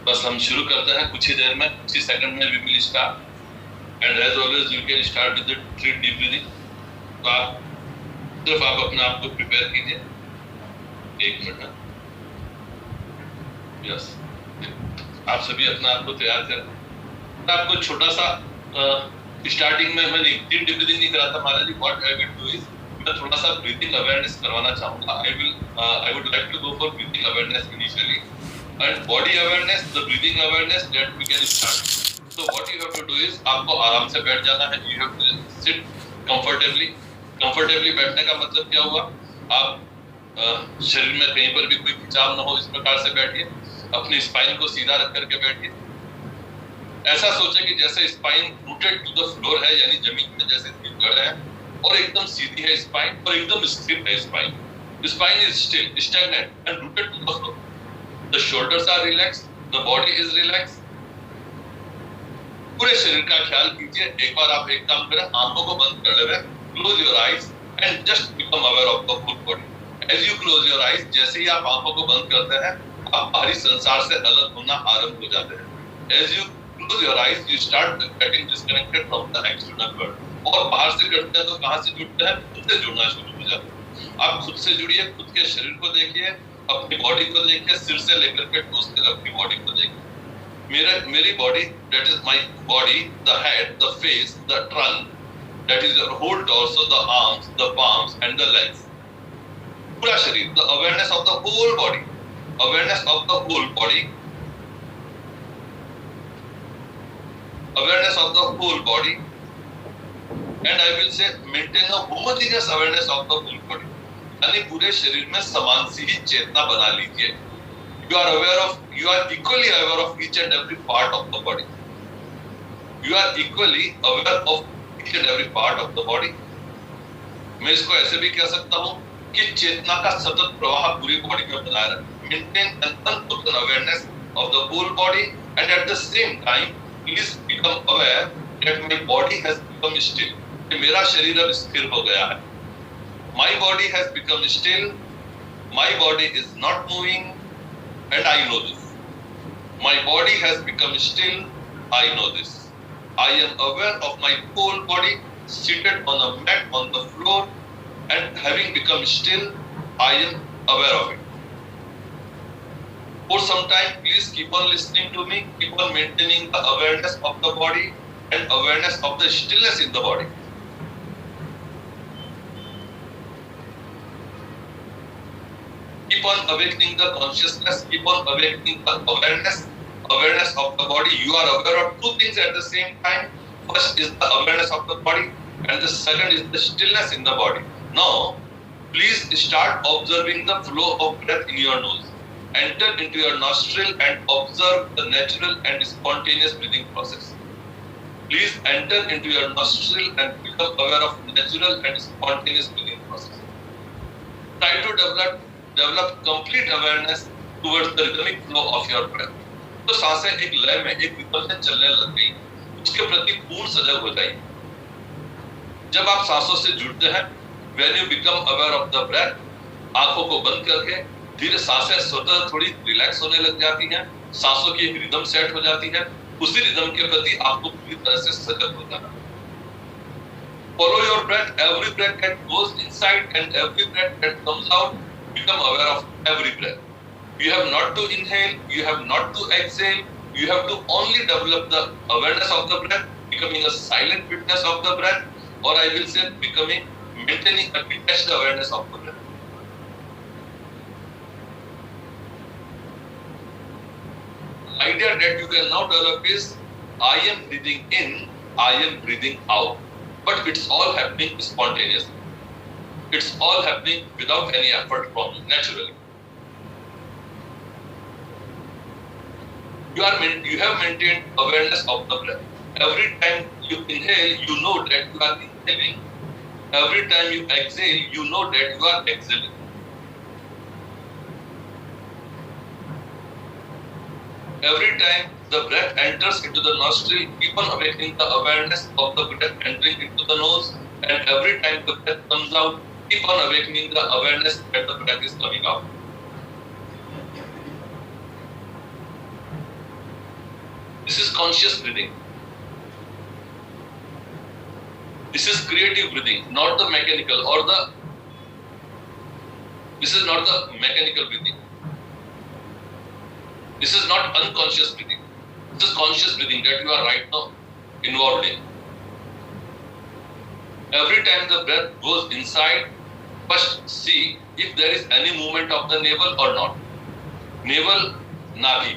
बस हम शुरू करते हैं कुछ ही देर में, कुछ ही सेकंड में we will start. And as always you can start with the 3 deep breathing. तो आप सिर्फ आप अपने आप को प्रिपेयर कीजिए. 1 मिनट. यस, आप सभी अपने आप को तैयार करें. आपको छोटा सा स्टार्टिंग में मैंने 3 डीप ब्रीदिंग नहीं करा था Maharaj ji. What I will do is मैं थोड़ा सा ब्रीथिंग अवेयरनेस करवाना चाहूंगा. I would like to go for breathing awareness initially and body awareness, the breathing awareness, that we can start. So what you have to do is आपको आराम से बैठ जाना है. You have to sit comfortably. Comfortably बैठने का मतलब क्या हुआ? आप शरीर में कहीं पर भी कोई खिंचाव न हो, इस प्रकार से बैठिए. अपनी स्पाइन को सीधा रख करके बैठिए. ऐसा सोचे कि जैसे spine rooted to the floor है, यानी जमीन में जैसे जड़ है और एकदम सीधी है स्पाइन और एकदम स्थिर है spine. Spine is still, stagnant and rooted to the floor. The shoulders are relaxed, the body is relaxed. पूरे शरीर का ख्याल कीजिए. एक बार आप एक काम करें, आंखों को बंद कर लें. Close your eyes and just become aware of the full body. As you close your eyes, जैसे ही आप आंखों को बंद करते हैं, आप बाहरी संसार से अलग होना आरंभ हो जाते हैं. As you close your eyes, you start getting disconnected from the external world. और बाहर से करते हैं तो कहाँ से जुड़ते हैं? खुद से जुड़ना शुरू हो जाते हैं. आप खुद से जुड़िए, खुद के शरीर को देखिए, अपनी बॉडी को देखिए, सिर से लेकर के टोस तक अपनी बॉडी को देखिए. मेरी body, that is my body, the head, the face, the trunk, that is your whole torso, the arms, the palms and the legs. पूरा शरीर, the awareness of the whole body, awareness of the whole body, awareness of the whole body, and I will say maintain a homogeneous awareness of the whole body. यानी पूरे शरीर में समान सी ही चेतना बना लीजिए. You are equally aware of each and every part of the body. You are equally aware of each and every part of the body. मैं इसको ऐसे भी कह सकता हूँ कि चेतना का सतत प्रवाह पूरी बॉडी में बनाए रखें. Maintain an unbroken awareness of the whole body, and at the same time, please become aware that my body has become still. कि मेरा शरीर अब स्थिर हो गया है. My body has become still. My body is not moving, and I know this. My body has become still. I know this. I am aware of my whole body seated on a mat on the floor, and having become still, I am aware of it. For some time, please keep on listening to me. Keep on maintaining the awareness of the body and awareness of the stillness in the body. Keep on awakening the consciousness, keep on awakening the awareness of the body. You are aware of two things at the same time. First is the awareness of the body, and the second is the stillness in the body. Now, please start observing the flow of breath in your nose. Enter into your nostril and observe the natural and spontaneous breathing process. Please enter into your nostril and become aware of natural and spontaneous breathing process. Try to develop complete awareness towards the rhythmic flow of your breath. तो सांसें एक लय में, एक rhythm से चलने लग गई, उसके प्रति पूर्ण सजग हो जाइए. जब आप सांसों से जुड़ते हैं, when you become aware of the breath, आंखों को बंद करके धीरे सांसें स्वतः थोड़ी रिलैक्स होने लग जाती हैं. सांसों की एक रिदम सेट हो जाती है. उसी रिदम के प्रति आपको पूरी तरह से सजग हो जाना. Follow your breath. Every breath that goes inside and every breath that comes out. Become aware of every breath. You have not to inhale, you have not to exhale, you have to only develop the awareness of the breath, becoming a silent witness of the breath, or I will say maintaining a detached awareness of the breath. The idea that you can now develop is, I am breathing in, I am breathing out, but it's all happening spontaneously. It's all happening without any effort from you, naturally. You have maintained awareness of the breath. Every time you inhale, you know that you are inhaling. Every time you exhale, you know that you are exhaling. Every time the breath enters into the nostril, keep on awakening the awareness of the breath entering into the nose, and every time the breath comes out, keep on awakening the awareness that the breath is coming out. This is conscious breathing. This is creative breathing, not the mechanical or the. This is not the mechanical breathing. This is not unconscious breathing. This is conscious breathing that you are right now involved in. Every time the breath goes inside, first see if there is any movement of the navel or not. Navel, नाभि.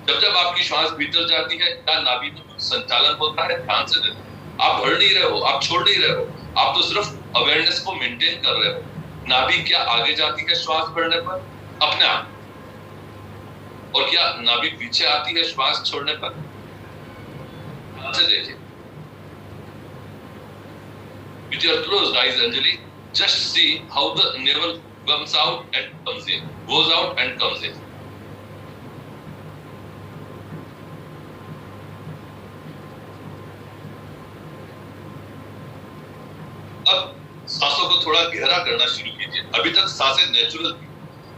जब जब आपकी श्वास भीतर जाती है, क्या नाभि में कुछ संचालन होता है? ध्यान से देखो. आप भर नहीं रहे हो, आप छोड़ नहीं रहे हो, आप तो सिर्फ अवेयरनेस को मेंटेन कर रहे हो. नाभि क्या आगे जाती है श्वास भरने पर? अपने आप. और क्या नाभि पीछे आती है श्वास छोड़ने पर? ध्यान से देखिए. With your closed eyes, Anjali, just see how the navel comes out and comes in, goes out and comes in. अब सांसों को थोड़ा गहरा करना शुरू कीजिए. अभी तक सांसें नेचुरल थी,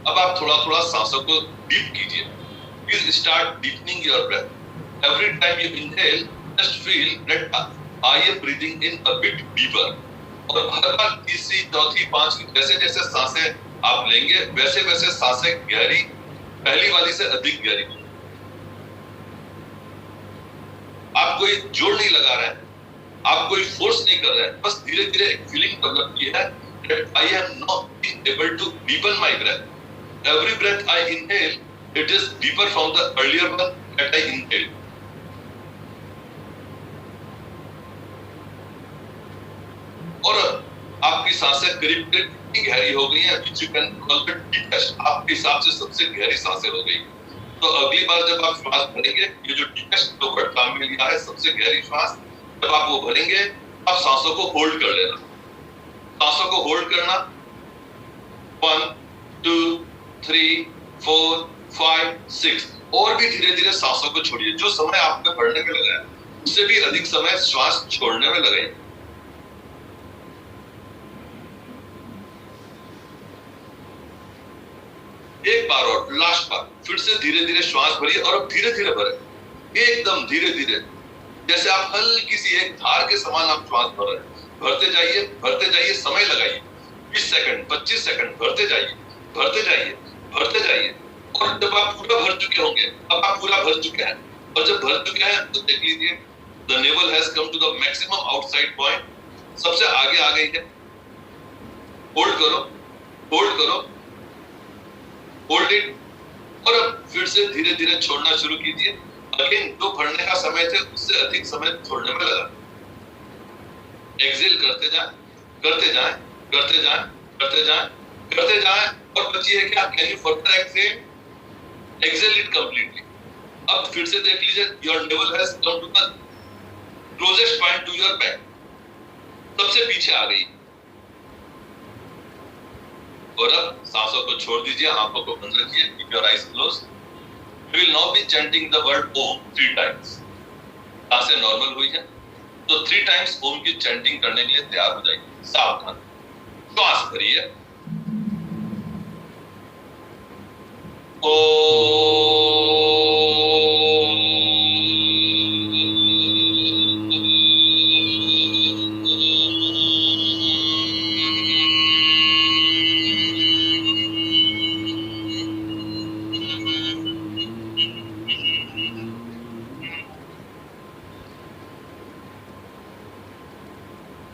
अब आप थोड़ा थोड़ा सांसों को डीप कीजिए. Please start deepening your breath. Every time you inhale, just feel that I am breathing in a bit deeper. और हर बार तीसरी, चौथी, पांचवी जैसे जैसे सांसें आप लेंगे वैसे वैसे सांसें गहरी, पहली वाली से अधिक गहरी. आप कोई जोर नहीं लगा रहे हैं, आप कोई फोर्स नहीं कर रहे हैं, बस धीरे धीरे एक फीलिंग डेवलप की है that I am not able to deepen my breath. Every breath I inhale, it is deeper from the earlier one that I inhaled. और आपकी सांसें करीब करीब इतनी गहरी हो गई हैं, which you can call it deepest. आपके हिसाब से सबसे गहरी सांसें हो गई. तो अगली बार जब आप श्वास भरेंगे, ये जो deepest तो वर्ड काम में लिया है, सबसे गहरी श्वास, जब आप वो भरेंगे, आप सांसों को होल्ड कर लेना. सांसों को होल्ड करना. 1, 2, 3, 4, 5, 6. और भी धीरे धीरे सांसों को छोड़िए. जो समय आपको भरने में लगा है, उससे भी अधिक समय श्वास छोड़ने में लगाइए. एक बार और, लास्ट बार, फिर से धीरे धीरे श्वास भरिए और अब धीरे धीरे भरें. एकदम धीरे धीरे, जैसे आप हल्की सी एक धार के समान आप श्वास भर रहे हैं. भरते जाइए, समय लगाइए. 20 सेकंड, 25 सेकंड भरते जाइए. और जब आप पूरा भर चुके होंगे, अब आप पूरा भर चुके हैं, और जब भर चुके हैं तो देख लीजिए the navel has come to the maximum outside point. सबसे आगे आ गई है. होल्ड करो, होल्ड इट. और अब फिर से धीरे धीरे छोड़ना शुरू कीजिए. अगेन जो भरने का समय थे उससे अधिक समय छोड़ने में लगा. एक्सेल करते जाएं. और बचिए क्या? Can you further exhale? Exhale it completely. अब फिर से देख लीजिए, your navel has come to the closest point to your back. सबसे पीछे आ गई. और अब सांसों को छोड़ दीजिए, आंखों को बंद रखिए. Keep your eyes closed. We will now be chanting the word Om 3 times. सांसें नॉर्मल हुई है तो 3 times ओम की चैंटिंग करने के लिए तैयार हो जाइए. सावधान. श्वास भरिए.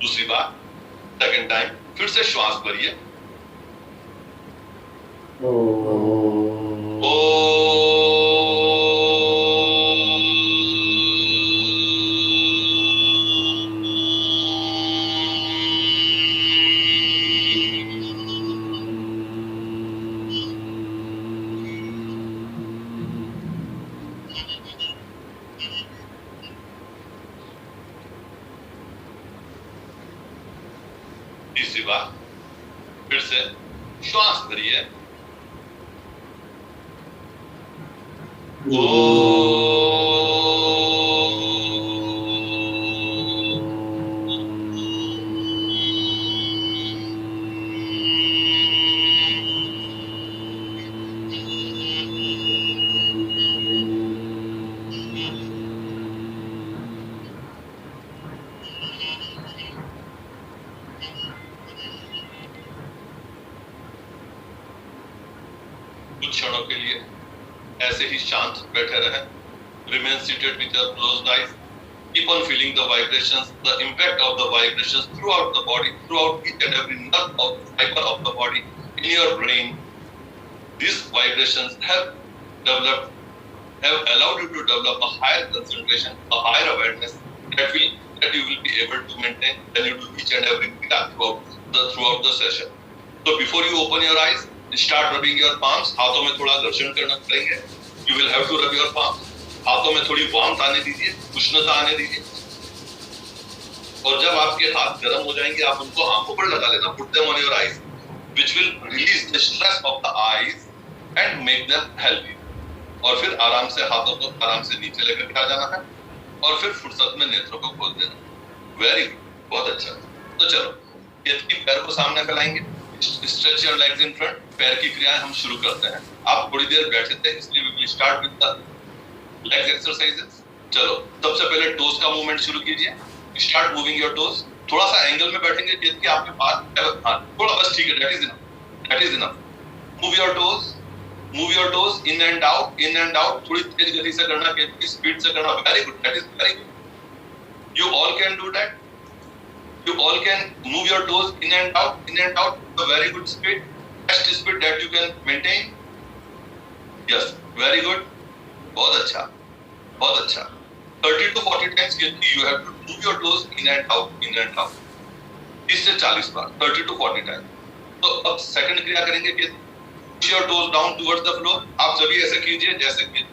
दूसरी बार, सेकंड टाइम, फिर से श्वास भरिए. तीसरी बार, फिर से श्वास भरिए. कुछ क्षणों के लिए ऐसे ही शांत बैठे रहें. Remain seated with your closed eyes. Keep on feeling the vibrations, the impact of the vibrations throughout the body, throughout each and every nerve of fiber of the body, in your brain. These vibrations have allowed you to develop a higher concentration, a higher awareness that you will be able to maintain when you do each and every kriya throughout the session. So before you open your eyes, start rubbing your palms. हाथों में थोड़ा घर्षण करना पड़ेंगे. You will have to rub your palms. हाथों में थोड़ी warmth आने दीजिए, उष्णता आने दीजिए. और जब आपके हाथ गर्म हो जाएंगे, आप उनको आंखों पर लगा लेना. Put them on your eyes, which will release the stress of the eyes and make them healthy. और फिर आराम से हाथों को आराम से नीचे लेकर के आ जाना है और फिर फुर्सत में नेत्रों को खोल देना. वेरी गुड, बहुत अच्छा. तो चलो, ये पैर को सामने फैलाएंगे. Stretch your legs in front. पैर की क्रियाएं हम शुरू करते हैं. आप थोड़ी देर बैठे थे, इसलिए we will start with the leg exercises. चलो, सबसे पहले टोस का मूवमेंट शुरू कीजिए. Start moving your toes. थोड़ा सा एंगल में बैठेंगे जिसके आपके पास, हाँ, थोड़ा बस ठीक है. That is enough. That is enough. Move your toes. Move your toes in and out, in and out. थोड़ी तेज गति से करना, कितनी स्पीड से करना. Very good. That is very good. You all can do that. You all can move your toes in and out, in and out. A very good speed. Best speed that you can maintain. Yes. Very good. बहुत अच्छा. बहुत अच्छा. 30 to 40 times you have to move your toes in and out, in and out. 30 से 40 बार. 30 to 40 times. तो अब second क्रिया करेंगे कि push your toes down towards the floor. आप सभी ऐसे कीजिए जैसे कि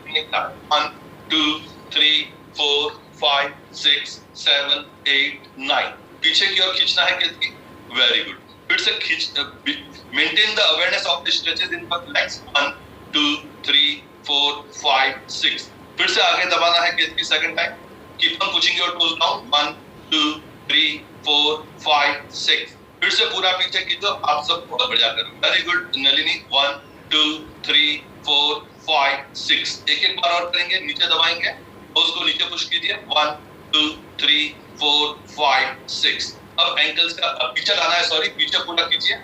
1, 2, 3, 4, 5, 6, 7, 8, 9. पीछे की ओर खींचना है कितनी. Very good. फिर से खींच. Maintain the awareness of the stretches in the legs. 1, 2, 3, 4, 5, 6. फिर से आगे दबाना है कितनी second time. Keep on pushing your toes down. 1, 2, 3, 4, 5, 6. फिर से पूरा पीछे खींचो. आप सब बहुत बढ़िया करो. Very good Nalini. 1, 2, 3, 4, 5, 6. एक बार और करेंगे. नीचे दबाएंगे, टोज को नीचे पुश कीजिए. 1, 2, 3, 4, 5, 6. अब एंकल्स का पीछे लाना है. सॉरी, पीछे पूरा कीजिए.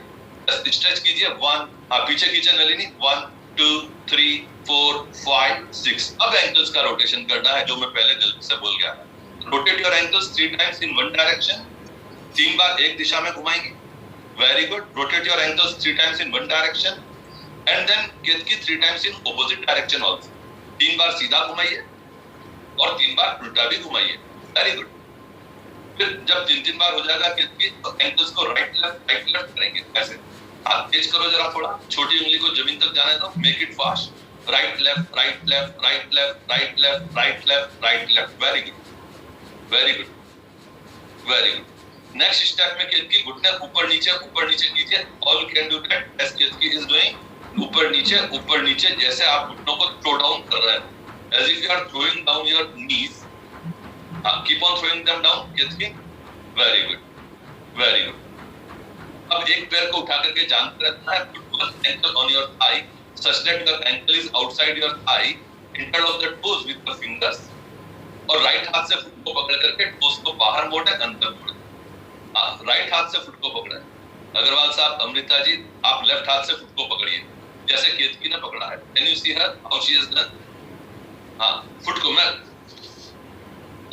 स्ट्रेच कीजिए. 1, हाँ पीछे खींचे नलिनी. 1, 2, 3, 4, 5, 6. अब एंकल्स का रोटेशन करना है, जो मैं पहले गलती से बोल गया. Rotate your ankles 3 times in one direction. 3 बार एक दिशा में घुमाएंगे. Very good. Rotate your ankles 3 times in one direction and then Ketki 3 times in opposite direction also. 3 बार सीधा घुमाइए और 3 बार उल्टा भी घुमाइए. Very good. फिर जब 3 बार हो जाएगा केत की, तो एंकल्स को राइट लेफ्ट करेंगे. ऐसे हाथ तेज करो जरा थोड़ा. छोटी उंगली को जमीन तक जाने दो. Make it fast. Right left, right left, right left, right left, right left, right left. Very good. Very good. Very good. Next step में केतकी घुटने ऊपर नीचे कीजिए. All can do that as Ketaki is doing. ऊपर नीचे जैसे आप घुटनों को थ्रो डाउन कर रहे हैं, as if you are throwing down your knees. Keep on throwing them down Ketki. Very good. Very good. अब एक पैर को उठा करके जानते रखना है. Put one ankle on your thigh such that your ankle is outside your thigh. Interlock the toes with the fingers. और राइट हाथ से फुट को पकड़ करके टोस को बाहर मोड़े, अंदर मोड़े. राइट हाथ से फुट को पकड़े. अग्रवाल साहब, अमृता जी, आप लेफ्ट हाथ से फुट को पकड़िए जैसे केतकी ने पकड़ा है. Can you see her how she has done. हाँ, फुट को मैं,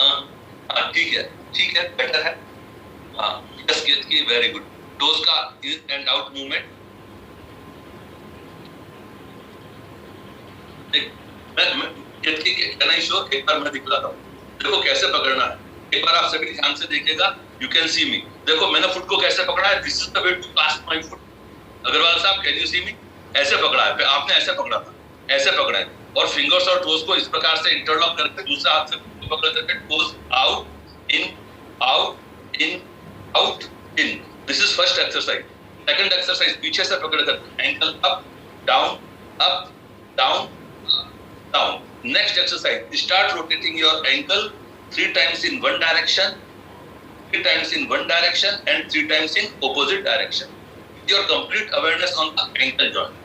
हाँ ठीक है, बेटर है. हाँ, yes Ketki, very good. Toes का in and out movement. Can I show. एक बार मैं दिखलाता हूँ. देखो कैसे पकड़ना है. एक बार आप सभी ध्यान से देखिएगा. You can see me. देखो मैंने फुट को कैसे पकड़ा है. This is the way to clasp my foot. Agarwal साहब, कैन यू सी मी. ऐसे पकड़ा है. आपने ऐसे पकड़ा था. ऐसे पकड़ा है और फिंगर्स और टोज को इस प्रकार से इंटरलॉक करके दूसरे हाथ से पकड़ करके toes out in out in out in. This is first exercise. Second exercise पीछे से पकड़ कर ankle up down down. Next exercise, start rotating your ankle 3 times in one direction, 3 times in one direction and 3 times in opposite direction. Your complete awareness on the ankle joint.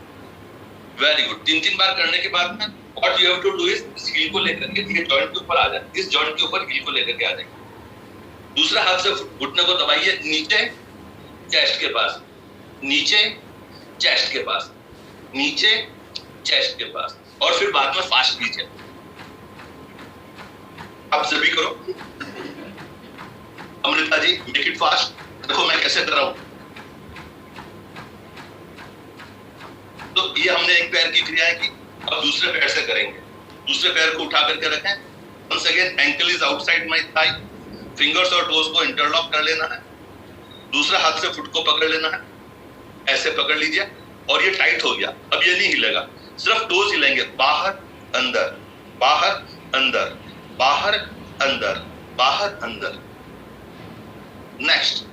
Very good. 3 बार करने के बाद में what you have to do is इस heel को लेकर के ये joint के ऊपर आ जाए. इस joint के ऊपर heel को लेकर के आ जाएंगे. दूसरा हाथ से घुटने को दबाइए नीचे chest के पास, नीचे chest के पास, नीचे चेस्ट के पास, और फिर बाद में फास्ट कीजिए। आप सभी करो। Amrita ji make it fast. देखो मैं कैसे कर रहा हूं। तो ये हमने एक पैर की क्रिया की, अब दूसरे पैर से करेंगे। दूसरे पैर को उठा करके रखें। Once again ankle is outside my thigh, fingers और टोज को इंटरलॉक कर लेना है। दूसरा हाथ से फुट को पकड़ लेना है, ऐसे पकड़ लीजिए, और ये टाइट हो गया। अब ये नहीं हिलेगा, सिर्फ टोज हिलेंगे, बाहर अंदर, बाहर अंदर, बाहर अंदर, बाहर अंदर। नेक्स्ट,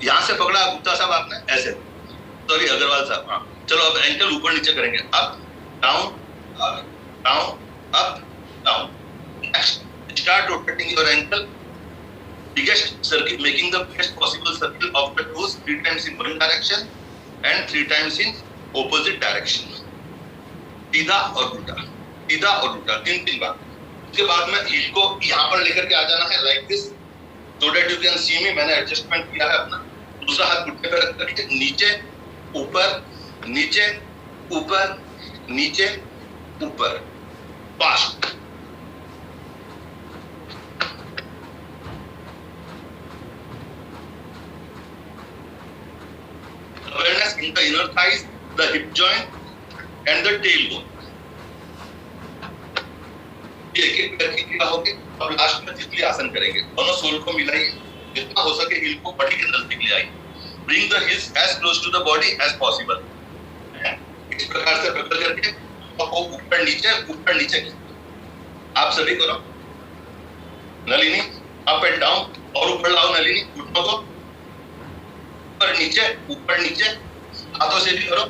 यहां से पकड़ा गुप्ता साहब आपने, ऐसे, सॉरी अग्रवाल साहब, हाँ। चलो अब एंकल ऊपर नीचे करेंगे, up down up down up down. Next, start rotating your ankle, biggest circle, making the best possible circle of the toes 3 times in one direction and 3 times in opposite direction. सीधा और उल्टा, सीधा और उल्टा, 3 बार। उसके बाद में हील को यहाँ पर लेकर के आ जाना है, like this, so that you can see me। मैंने एडजस्टमेंट किया है अपना। दूसरा हाथ घुटने पर रख करके नीचे ऊपर नीचे ऊपर नीचे ऊपर, fast. Awareness in the inner thighs, the hip joint and the tailbone. ये एक पैर की क्रिया होगी। अब लास्ट में तितली आसन करेंगे। दोनों सोल को मिलाइए, जितना हो सके हील को बॉडी के नजदीक ले आइए। Bring the heels as close to the body as possible. इस प्रकार से पकड़ करके को ऊपर नीचे आप सभी करो। नलिनी अप एंड डाउन, और ऊपर लाओ नलिनी, घुटनों को ऊपर नीचे, हाथों से भी करो।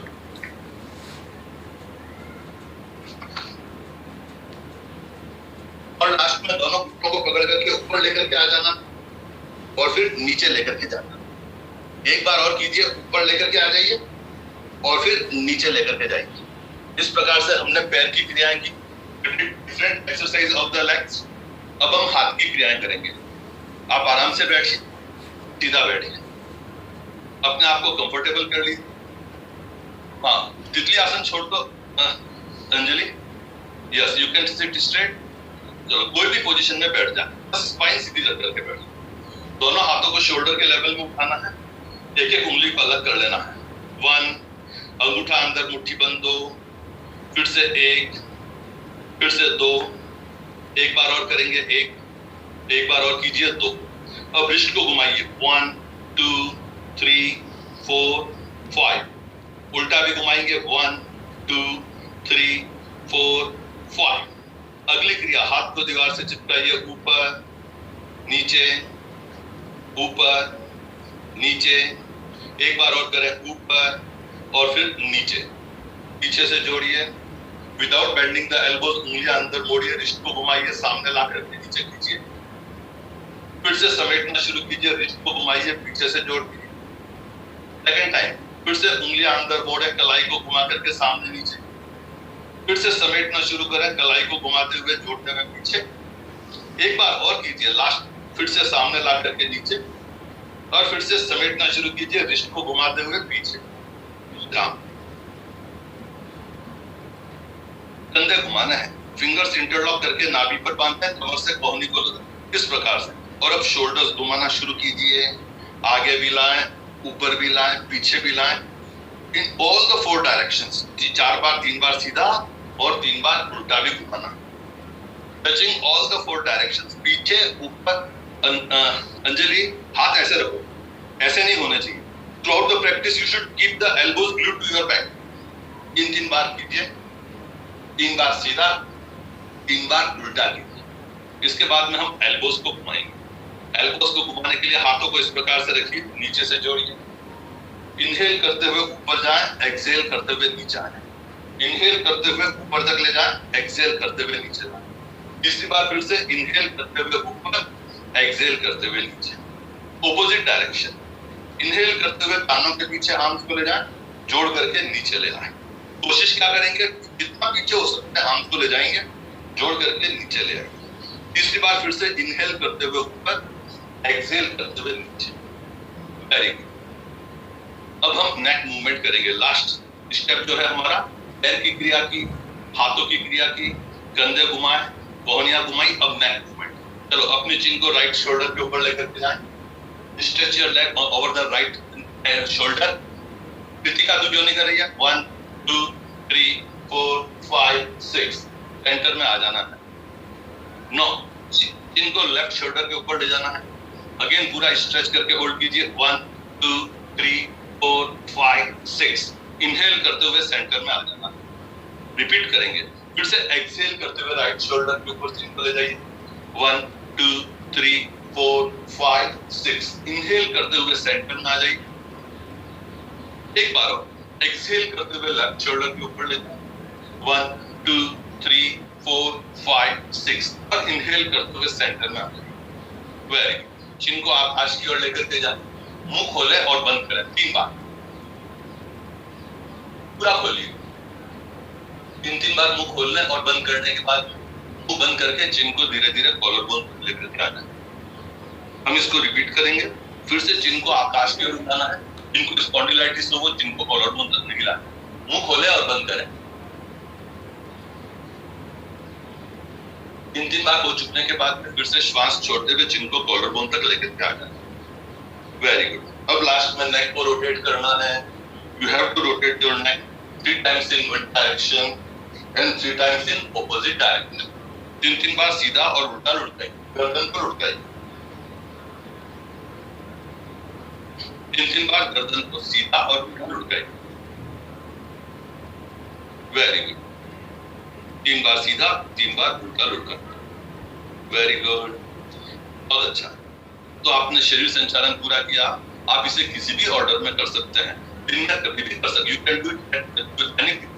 और लास्ट में दोनों घुटनों को पकड़ करके ऊपर लेकर के आ जाना, और फिर नीचे लेकर के जाना। एक बार और कीजिए, ऊपर लेकर के आ जाइए और फिर नीचे लेकर के जाइए। इस प्रकार से हमने पैर की क्रियाएं की, different exercise of the legs. अब हम हाथ की क्रियाएं करेंगे। आप आराम से बैठिए, सीधा बैठिए, अपने आप को कंफर्टेबल कर लीजिए। हाँ, तितली आसन छोड़ दो Anjali. Yes, you can sit straight. चलो कोई भी पोजीशन में बैठ जाए, बस स्पाइन सीधी रख करके बैठो। दोनों हाथों को शोल्डर के लेवल में उठाना है, एक एक उंगली को अलग कर लेना है। 1, अंगूठा अंदर, मुट्ठी बंद 2, फिर से 1, फिर से 2, एक बार और करेंगे, एक बार और कीजिए 2। अब रिस्ट को घुमाइए, 1 2 3 4 5, उल्टा भी घुमाएंगे, 1 2 3 4 5। अगली क्रिया, हाथ को दीवार से चिपकाइए, ऊपर नीचे ऊपर नीचे, एक बार और करें, ऊपर और फिर नीचे, पीछे से जोड़िए, विदाउट बेंडिंग द एल्बोज, उंगलियां अंदर मोड़िए, रिस्ट को घुमाइए, सामने ला करके नीचे खींचिए, फिर से समेटना शुरू कीजिए, रिस्ट को घुमाइए, पीछे से जोड़ दीजिए। सेकंड टाइम, फिर से उंगलियां अंदर मोड़े, कलाई को घुमा करके सामने नीचे, फिर से समेटना शुरू करें, कलाई को घुमाते हुए जोड़ते हुए पीछे, एक बार और कीजिए, लास्ट, फिर से सामने ला करके नीचे, और फिर से समेटना शुरू कीजिए, रिस्ट को घुमाते हुए पीछे। कंधे घुमाना है, फिंगर्स इंटरलॉक करके नाभि पर बांधते हैं, कमर से कोहनी को लगा, इस प्रकार से। और अब शोल्डर्स घुमाना शुरू कीजिए, आगे भी लाएं, ऊपर भी लाएं, पीछे भी लाएं, इन ऑल द 4 डायरेक्शंस। 4 बार, 3 बार सीधा और 3 बार उल्टा भी घुमाना, टचिंग ऑल द 4 डायरेक्शंस। पीछे ऊपर, अंजलि हाथ ऐसे रखो, ऐसे नहीं होना चाहिए। Throughout the practice you should keep the elbows glued to your back. 3 बार कीजिए, 3 बार सीधा, 3 बार उल्टा कीजिए। इसके बाद में हम एल्बोज को घुमाएंगे। एल्बोज को घुमाने के लिए हाथों को इस प्रकार से रखिए, नीचे से जोड़िए, इनहेल करते हुए ऊपर जाएं, एक्सहेल करते हुए नीचे आए, इनहेल करते हुए ऊपर तक ले जाएं, एक्सहेल करते हुए नीचे जाएं। तीसरी बार फिर से इनहेल करते हुए ऊपर, एक्सहेल करते हुए नीचे, ऑपोजिट डायरेक्शन। इनहेल करते हुए कानों के पीछे आर्म्स को ले जाएं, जोड़ करके नीचे ले आए। कोशिश क्या करेंगे, जितना पीछे हो सकता है आर्म्स को ले जाएंगे, जोड़ करके नीचे ले आएंगे। तीसरी बार फिर से इनहेल करते हुए ऊपर, एक्सहेल करते हुए नीचे। Very good. अब हम नेक मूवमेंट करेंगे। लास्ट स्टेप जो है हमारा पैर की क्रिया की, हाथों की क्रिया की, कंधे घुमाए, कोहनियां घुमाई, अब नेक मूवमेंट। चलो अपनी चिन को राइट शोल्डर के ऊपर लेकर के जाएं, stretch your leg over the right shoulder. Kritika तो क्यों नहीं कर रही है? 1 2 3 4 5 6 सेंटर में आ जाना है। 9 चिन को लेफ्ट शोल्डर के ऊपर ले जाना है। अगेन पूरा स्ट्रेच करके होल्ड कीजिए। 1 2 3 4 5 6 इनहेल करते हुए सेंटर में आ जाना। रिपीट करेंगे। फिर से एक्सहेल करते हुए राइट शोल्डर के ऊपर चिन को ले जाइए। 1 2 3 4 5 6 इनहेल करते हुए सेंटर में आ जाइए। एक बार और एक्सहेल करते हुए लेफ्ट शोल्डर के ऊपर ले जाइए। 1 2 3 4 5 6 और इनहेल करते हुए सेंटर में आ जाइए। Very good. चिन को आकाश की ओर लेकर के जाए, मुंह खोले और बंद करें 3 बार। पूरा खोलिए। 3 बार मुंह खोलने और बंद करने के बाद मुंह बंद करके चिन को धीरे धीरे कॉलर बोन लेकर के आना है। हम इसको रिपीट करेंगे। फिर से चिन को आकाश की ओर उठाना है। जिनको स्पॉन्डिलाइटिस हो वो चिन को कॉलर बोन तक नहीं लाना। मुंह खोले और बंद करें। 3 बार हो चुकने के बाद फिर से श्वास छोड़ते हुए चिन को कॉलर बोन तक लेकर के आ जाना। Very good. अब लास्ट में नेक को रोटेट करना है। You have to rotate your neck 3 times in one direction and 3 times in opposite direction। 3 बार सीधा और उल्टा लुढ़काइए, गर्दन पर लुढ़काइए। 3 बार गर्दन को सीधा और उल्टा लुढ़काइए। Very good. 3 बार सीधा, 3 बार उल्टा लुढ़काइए। वेरी गुड, बहुत अच्छा। तो आपने शरीर संचालन पूरा किया। आप इसे किसी भी ऑर्डर में कर सकते हैं, दिन में कभी भी कर सकते। You can do it at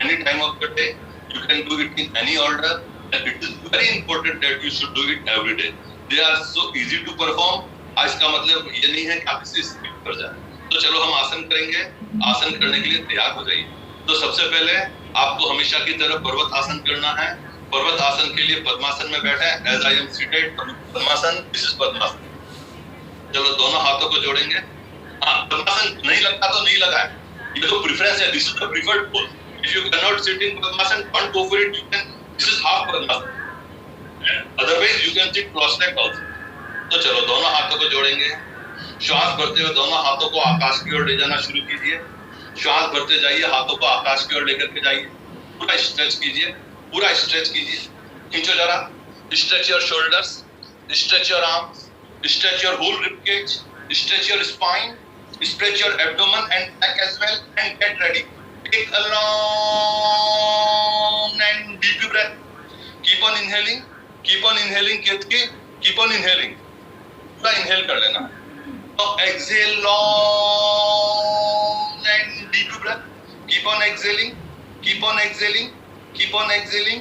any time of the day. You can do it in any order, and it is very important that you should do it every day. They are so easy to perform. इसका मतलब ये नहीं है कि आप इसे skip कर जाएं। तो चलो हम आसन करेंगे। आसन करने के लिए तैयार हो जाइए। तो सबसे पहले आपको हमेशा की तरह पर्वत आसन करना है। पर्वत आसन के लिए पद्मासन में बैठे। As I am seated, padmasana, this is पद्मासन। चलो दोनों हाथों को जोड़ेंगे। हाँ, पद्मासन नहीं लगता तो नहीं लगाए, ये तो प्रेफरेंस है। This is the preferred pose. If you can not sit in padmasana, don't go for it. You can, this is half padmasana. Otherwise you can sit cross leg also. तो चलो दोनों हाथों को जोड़ेंगे। श्वास भरते हुए दोनों हाथों को आकाश की ओर ले जाना शुरू कीजिए। श्वास भरते जाइए, हाथों को आकाश की ओर लेकर के जाइए। पूरा स्ट्रेच कीजिए, पूरा स्ट्रेच कीजिए। खींचो जरा। Stretch your shoulders, stretch your arms, stretch your whole rib cage, stretch your spine, stretch your abdomen and neck as well, and get ready. Take a long and deep breath. Keep on inhaling, Ketki, keep on inhaling. पूरा inhale कर लेना। Now exhale long and deep breath. Keep on exhaling, keep on exhaling, keep on exhaling.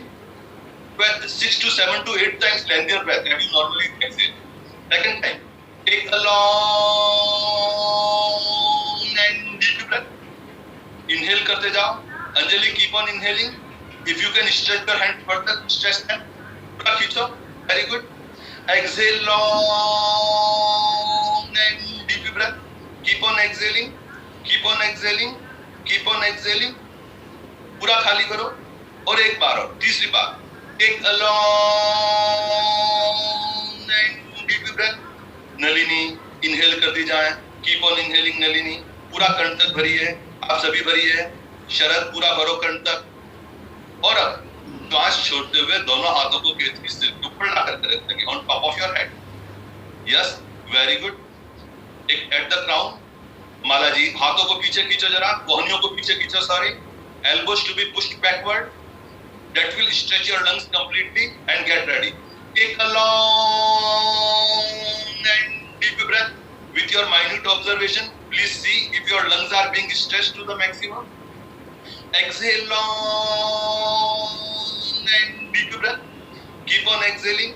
6 to 7 to 8 times lengthier breath than you normally exhale. Second time, take a long and deep breath. Inhale करते जाओ। Anjali, keep on inhaling. If you can stretch your hand further, stretch them. पूरा खींचो। Very good. Exhale long and deep breath. Keep on exhaling, keep on exhaling, keep on exhaling. पूरा खाली करो। और एक बार और, तीसरी बार। Take a long and deep breath. Nalini, inhale करती जाएं। Keep on inhaling Nalini. पूरा कंठ तक भरिए। आप सभी भरिए। शरद, पूरा भरो कंठ तक। और अब श्वास छोड़ते हुए दोनों हाथों को केत की सिर के ऊपर लाकर रखेंगे, on top of your head. Yes, very good. एक एट द क्राउन। माला जी, हाथों को पीछे खींचो जरा, कोहनियों को पीछे खींचो सारे। Elbows to be pushed backward. That will stretch your lungs completely and get ready. Take a long and deep breath. With your minute observation, please see if your lungs are being stretched to the maximum. Exhale long and deep breath. Keep on exhaling.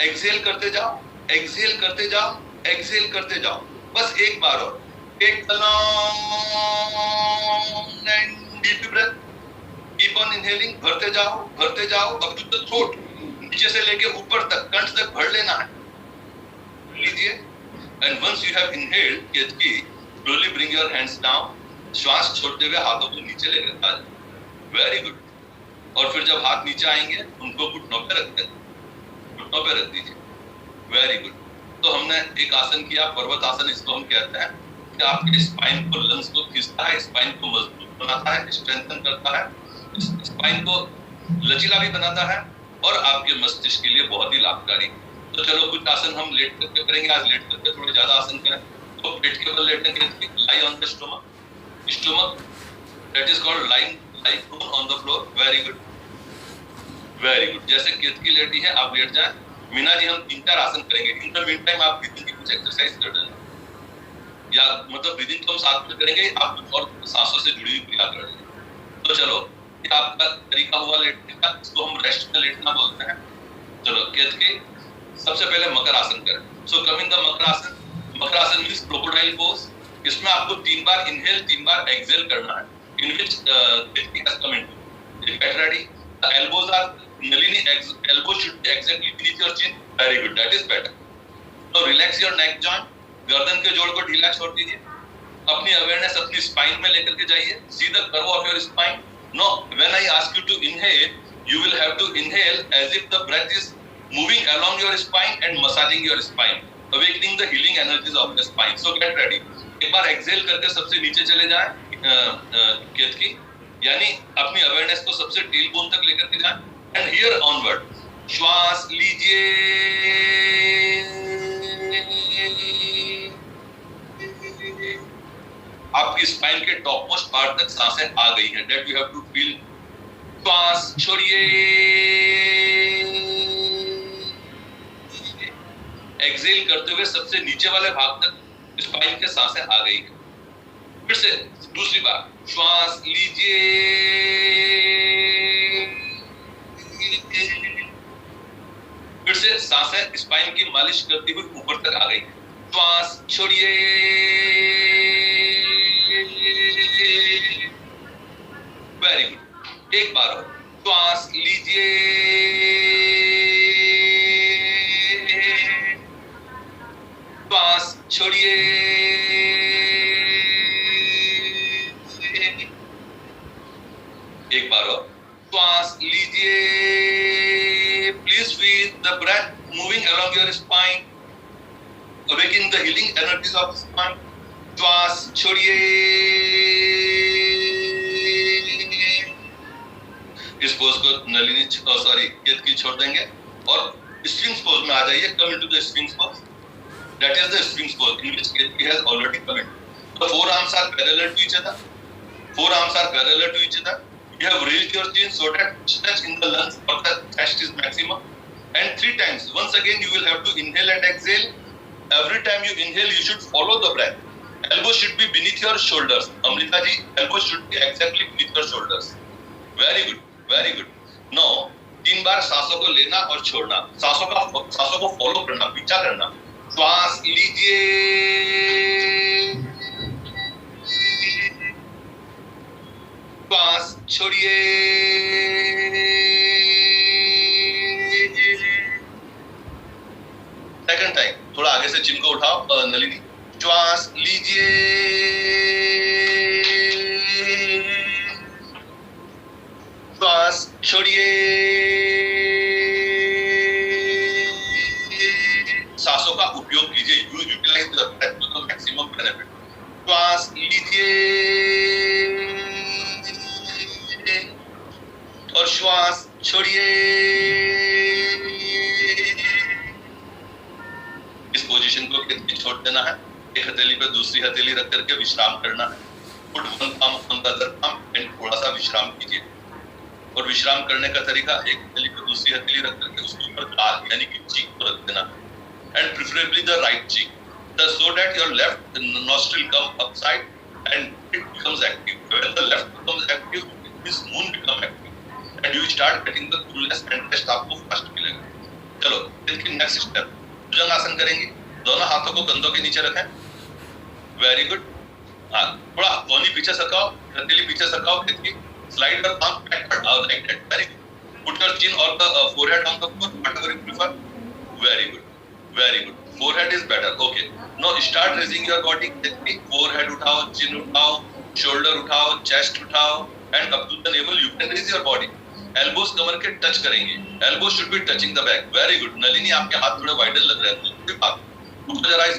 Exhale करते जाओ, exhale करते जाओ, exhale करते जाओ। बस एक बार और। Take a long and deep breath. Keep on inhaling, भरते जाओ, भरते जाओ। अब टू द थ्रोट, नीचे से लेके ऊपर तक, कंठ तक भर लेना है। लीजिए। And once you have inhaled, Ketki, slowly bring your hands down. श्वास छोड़ते हुए हाथों को नीचे लेकर आ जाओ। Very good. और फिर जब हाथ नीचे आएंगे उनको घुटनों पे रख दें, घुटनों पे रख दीजिए। Very good. तो हमने एक आसन किया, पर्वत आसन इसको हम कहते हैं, कि आपके स्पाइन को, लंग्स को खींचता है, स्पाइन को मजबूत बनाता है, स्ट्रेंथन करता है, स्पाइन को लचीला भी बनाता है और आपके मस्तिष्क के लिए बहुत ही लाभकारी। तो चलो कुछ आसन हम लेट करके करेंगे, आज लेट करके थोड़े ज्यादा आसन करें। तो पेट के बल लेटेंगे, lie on the stomach, stomach that is called lying prone on the floor. Very good, very good. जैसे केतकी लेटी है आप लेट जाएं। मीना जी हम 3-4 आसन करेंगे, इन द मीन टाइम आप ब्रीदिंग की कुछ एक्सरसाइज कर लेना, या मतलब ब्रीदिंग तो हम साथ में करेंगे, आप कुछ और सांसों से जुड़ी हुई क्रिया कर लेंगे। तो चलो ये आपका तरीका हुआ लेटने का, इसको हम रेस्ट में लेटना बोलते हैं। चलो केतकी, सबसे पहले मकर आसन करें। सो कम इन द मकर आसन। मकर आसन मींस क्रोकोडाइल पोज। इसमें आपको 3 बार इनहेल 3 बार एक्सहेल करना है, in which Ketkey has come into. Get ready. The elbows are, Nalini, elbows should be exactly beneath your chin. Very good. That is better. Now relax your neck joint. गर्दन के जोड़ को ढीला छोड़ दीजिए। अपनी अवेयरनेस अपनी स्पाइन में लेकर के जाइए। See the curve of your spine. No, when I ask you to inhale, you will have to inhale as if the breath is moving along your spine and massaging your spine, awakening the healing energies of the spine. So get ready. एक बार exhale करके सबसे नीचे चले जाएं, केतकी, यानी अपनी awareness को सबसे टेल बोन तक लेकर के जाएं, एंड हियर ऑनवर्ड श्वास लीजिए, आपकी स्पाइन के टॉप मोस्ट पार्ट तक सांसें आ गई हैं, that you have to feel. श्वास छोड़िए, एक्सहेल करते हुए सबसे नीचे वाले भाग तक स्पाइन के सांसें आ गई हैं। फिर से दूसरी बार श्वास लीजिए, फिर से सांसें स्पाइन की मालिश करती हुई ऊपर तक आ गई। श्वास छोड़िए, वेरी गुड। एक बार और श्वास लीजिए, श्वास छोड़िए, एक बार और श्वास लीजिए। Please feel the breath moving along your spine, awakening the healing energies of spine. श्वास छोड़िए, इस पोज को नलिनी केतकी छोड़ देंगे और स्फिंक्स पोज में आ जाइए। Come into the sphinx pose, that is the sphinx pose in which Ketki has already come in. The forearms are parallel to each other. Forearms are parallel to each other. You have raised your chin so that stretch in the lungs or the chest is maximum. And 3 times. Once again, you will have to inhale and exhale. Every time you inhale, you should follow the breath. Elbows should be beneath your shoulders. Amrita ji, elbows should be exactly beneath your shoulders. Very good, very good. Now, 3 बार सांसों को लेना और छोड़ना, सांसों को follow करना, पीछा करना। श्वास लीजिए, श्वास छोड़िए, सेकंड टाइम थोड़ा आगे से चिन को उठाओ नलिनी। श्वास लीजिए, श्वास छोड़िए, सांसों का उपयोग कीजिए, utilize the breath to the maximum benefit. श्वास लीजिए और श्वास छोड़िए। इस पोजीशन को कितनी छोड़ देना है, एक हथेली पे दूसरी हथेली रख करके विश्राम करना है। Put one palm on the other palm and थोड़ा सा विश्राम कीजिए। और विश्राम करने का तरीका, एक हथेली पे दूसरी हथेली रख करके उसके ऊपर गाल यानी कि चीक को रख देना है, and preferably the right cheek, so that your left nostril come upside and it becomes active. When the left becomes active, this moon become active and you start getting the coolness and rest आपको first मिलेगा। चलो इसकी next step भुजंगासन करेंगे। दोनों हाथों को कंधों के नीचे रखें। Very good. हाँ, थोड़ा कोहनी पीछे सरकाओ, हथेली पीछे सरकाओ, slide your palm backward like that. Very good. Put your chin or the forehead on the floor, whatever you prefer. Very good. Very good. Forehead is better. Okay. Now start raising your body. Forehead उठाओ, chin उठाओ, shoulder उठाओ, chest उठाओ, and up to the navel you can raise your body. Elbows कमर के touch करेंगे, elbow should be touching the back. Very good Nalini, आपके हाथ थोड़े वाइडर लग रहे हैं, रुको जरा इस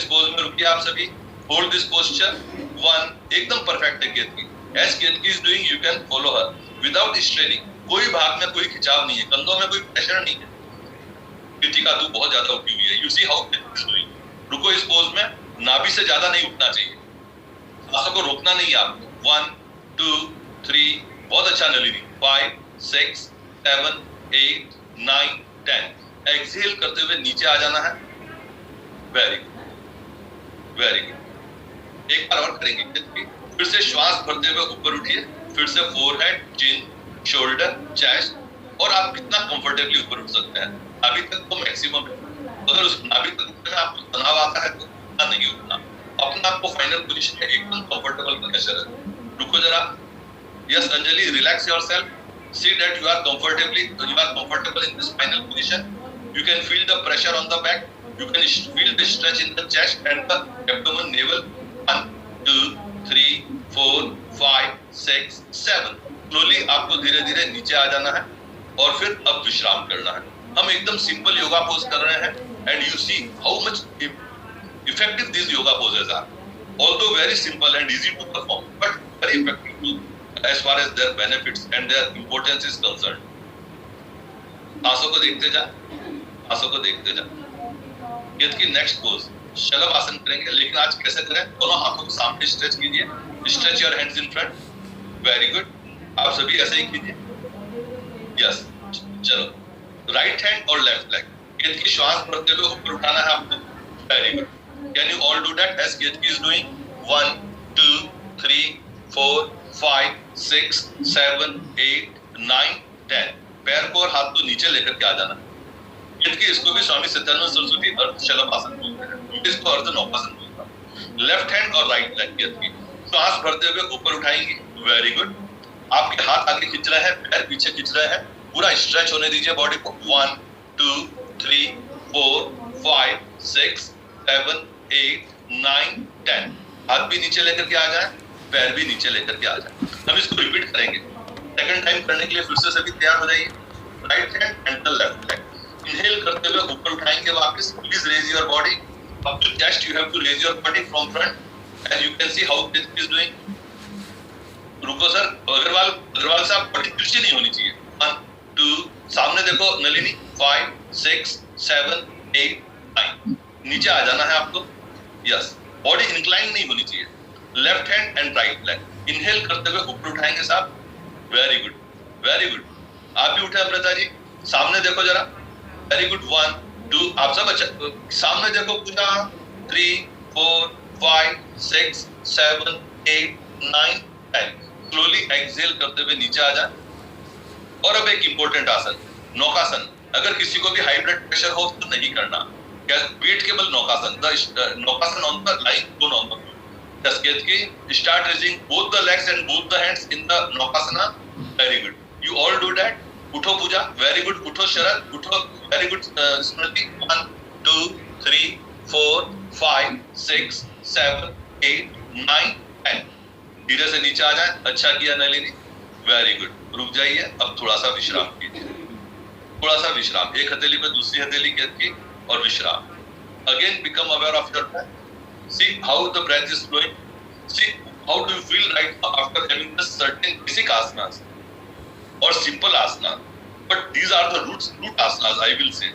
पोज में रुकिए आप सभी। होल्ड दिस पोस्चर, 1 एकदम परफेक्ट है Ketaki. As Ketaki is doing you can follow her without straining. कोई भाग में कोई खिंचाव नहीं है, कंधों में कोई प्रेशर नहीं है, कृतिका तू बहुत ज्यादा उठी हुई है। You see how Ketki is doing. रुको इस पोज में, नाभि से ज्यादा नहीं उठना चाहिए, सांसों को रोकना नहीं है आपको। 1 2 3, बहुत अच्छा नलिनी। 5 6 7 8 9 10। एक्सहेल करते हुए नीचे आ जाना है। Very good, very good. एक बार और करेंगे, फिर से श्वास भरते हुए ऊपर उठिए, फिर से फोरहेड, चिन, शोल्डर, चेस्ट, और आप कितना कंफर्टेबली ऊपर उठ सकते हैं। अभी तक तो मैक्सिमम है, अगर उस नाभि तक उठने में आपको तनाव आता है तो उतना नहीं उठना, अपना आपको फाइनल पोजीशन में एकदम कंफर्टेबल करना चाहिए। रुको जरा। Yes Anjali, relax yourself, see that you are comfortable in this final position. You can feel the pressure on the back, you can feel the stretch in the chest and the abdomen, navel. 1 2 3 4 5 6 7। Slowly आपको धीरे धीरे नीचे आ जाना है और फिर अब विश्राम करना है। हम एकदम सिंपल योगा पोज कर रहे हैं, and you see how much effective these yoga poses are. Although very simple and easy to perform, but very effective as far as their benefits and their importance is concerned. सांसों को देखते जा, सांसों को देखते जा। केतकी नेक्स्ट पोज शलभ आसन करेंगे, लेकिन आज कैसे करें? दोनों हाथों को सामने स्ट्रेच कीजिए, stretch your hands in front. Very good, आप सभी ऐसे ही कीजिए। यस, चलो राइट हैंड और लेफ्ट लेग। केतकी श्वास भरते हुए ऊपर उठाना है आपको। Very good, can you all do that as Ketki is doing? 1 2 3 4 5 6 7 8 9 10। पैर को और हाथ को नीचे लेकर के आ जाना। केतकी, इसको भी स्वामी सत्यानंद सरस्वती अर्ध शलभ आसन बोलते हैं, इसको अर्ध नौकासन बोलता है। लेफ्ट हैंड और राइट लेग केतकी श्वास भरते हुए ऊपर उठाएंगे। वेरी गुड, आपके हाथ आगे खींच रहे हैं, पैर पीछे खींच रहे हैं, पूरा स्ट्रेच होने दीजिए बॉडी को। 1 2 3 4 5 6 7 8 9 10। हाथ भी नीचे लेकर के आ जाए, पैर भी नीचे लेकर के आ जाए। हम इसको रिपीट करेंगे। सेकंड टाइम करने के लिए फिर से सभी तैयार हो जाइए। Right hand and the left leg. Inhale करते हुए ऊपर उठाएंगे वापस। Please raise your body up to chest. You have to raise your body from front and you can see how this is doing. रुको सर, अग्रवाल साहब, body तिरछी नहीं होनी चाहिए। 1 2, सामने देखो नलिनी। 5 6 7 8 9। नीचे आ जाना है आपको। यस, बॉडी इंक्लाइन नहीं होनी चाहिए। Left hand and right leg. Inhale करते हुए ऊपर उठाएंगे साहब। Very good, very good. आप भी उठे अमृता जी, सामने देखो जरा। वेरी गुड, 1 2, आप सब अच्छा सामने देखो पूरा। 3 4 5 6 7 8 9 10। स्लोली एक्सहेल करते हुए नीचे आ जाए। और अब एक इंपॉर्टेंट आसन, नौकासन। अगर किसी को भी हाई ब्लड प्रेशर हो तो नहीं करना, पीठ के बल नौकासन। नौकासन on the lying bone on the floor. Just Ketki, start raising both the legs and both the hands in the Nokasana. Very good. You all do that. उठो पूजा। Very good. उठो शरद। उठो। Very good. स्मृति। 1 2 3 4 5 6 7 8 9 10। धीरे से नीचे आ जाए। अच्छा किया Nalini. Very good. रुक जाइए, अब थोड़ा सा विश्राम कीजिए, थोड़ा सा विश्राम। एक हथेली पे दूसरी हथेली केतकी और विश्राम। Again become aware of your breath. See how the breath is flowing. See how do you feel right now after having the certain basic asanas or simple asanas. But these are the root asanas, I will say.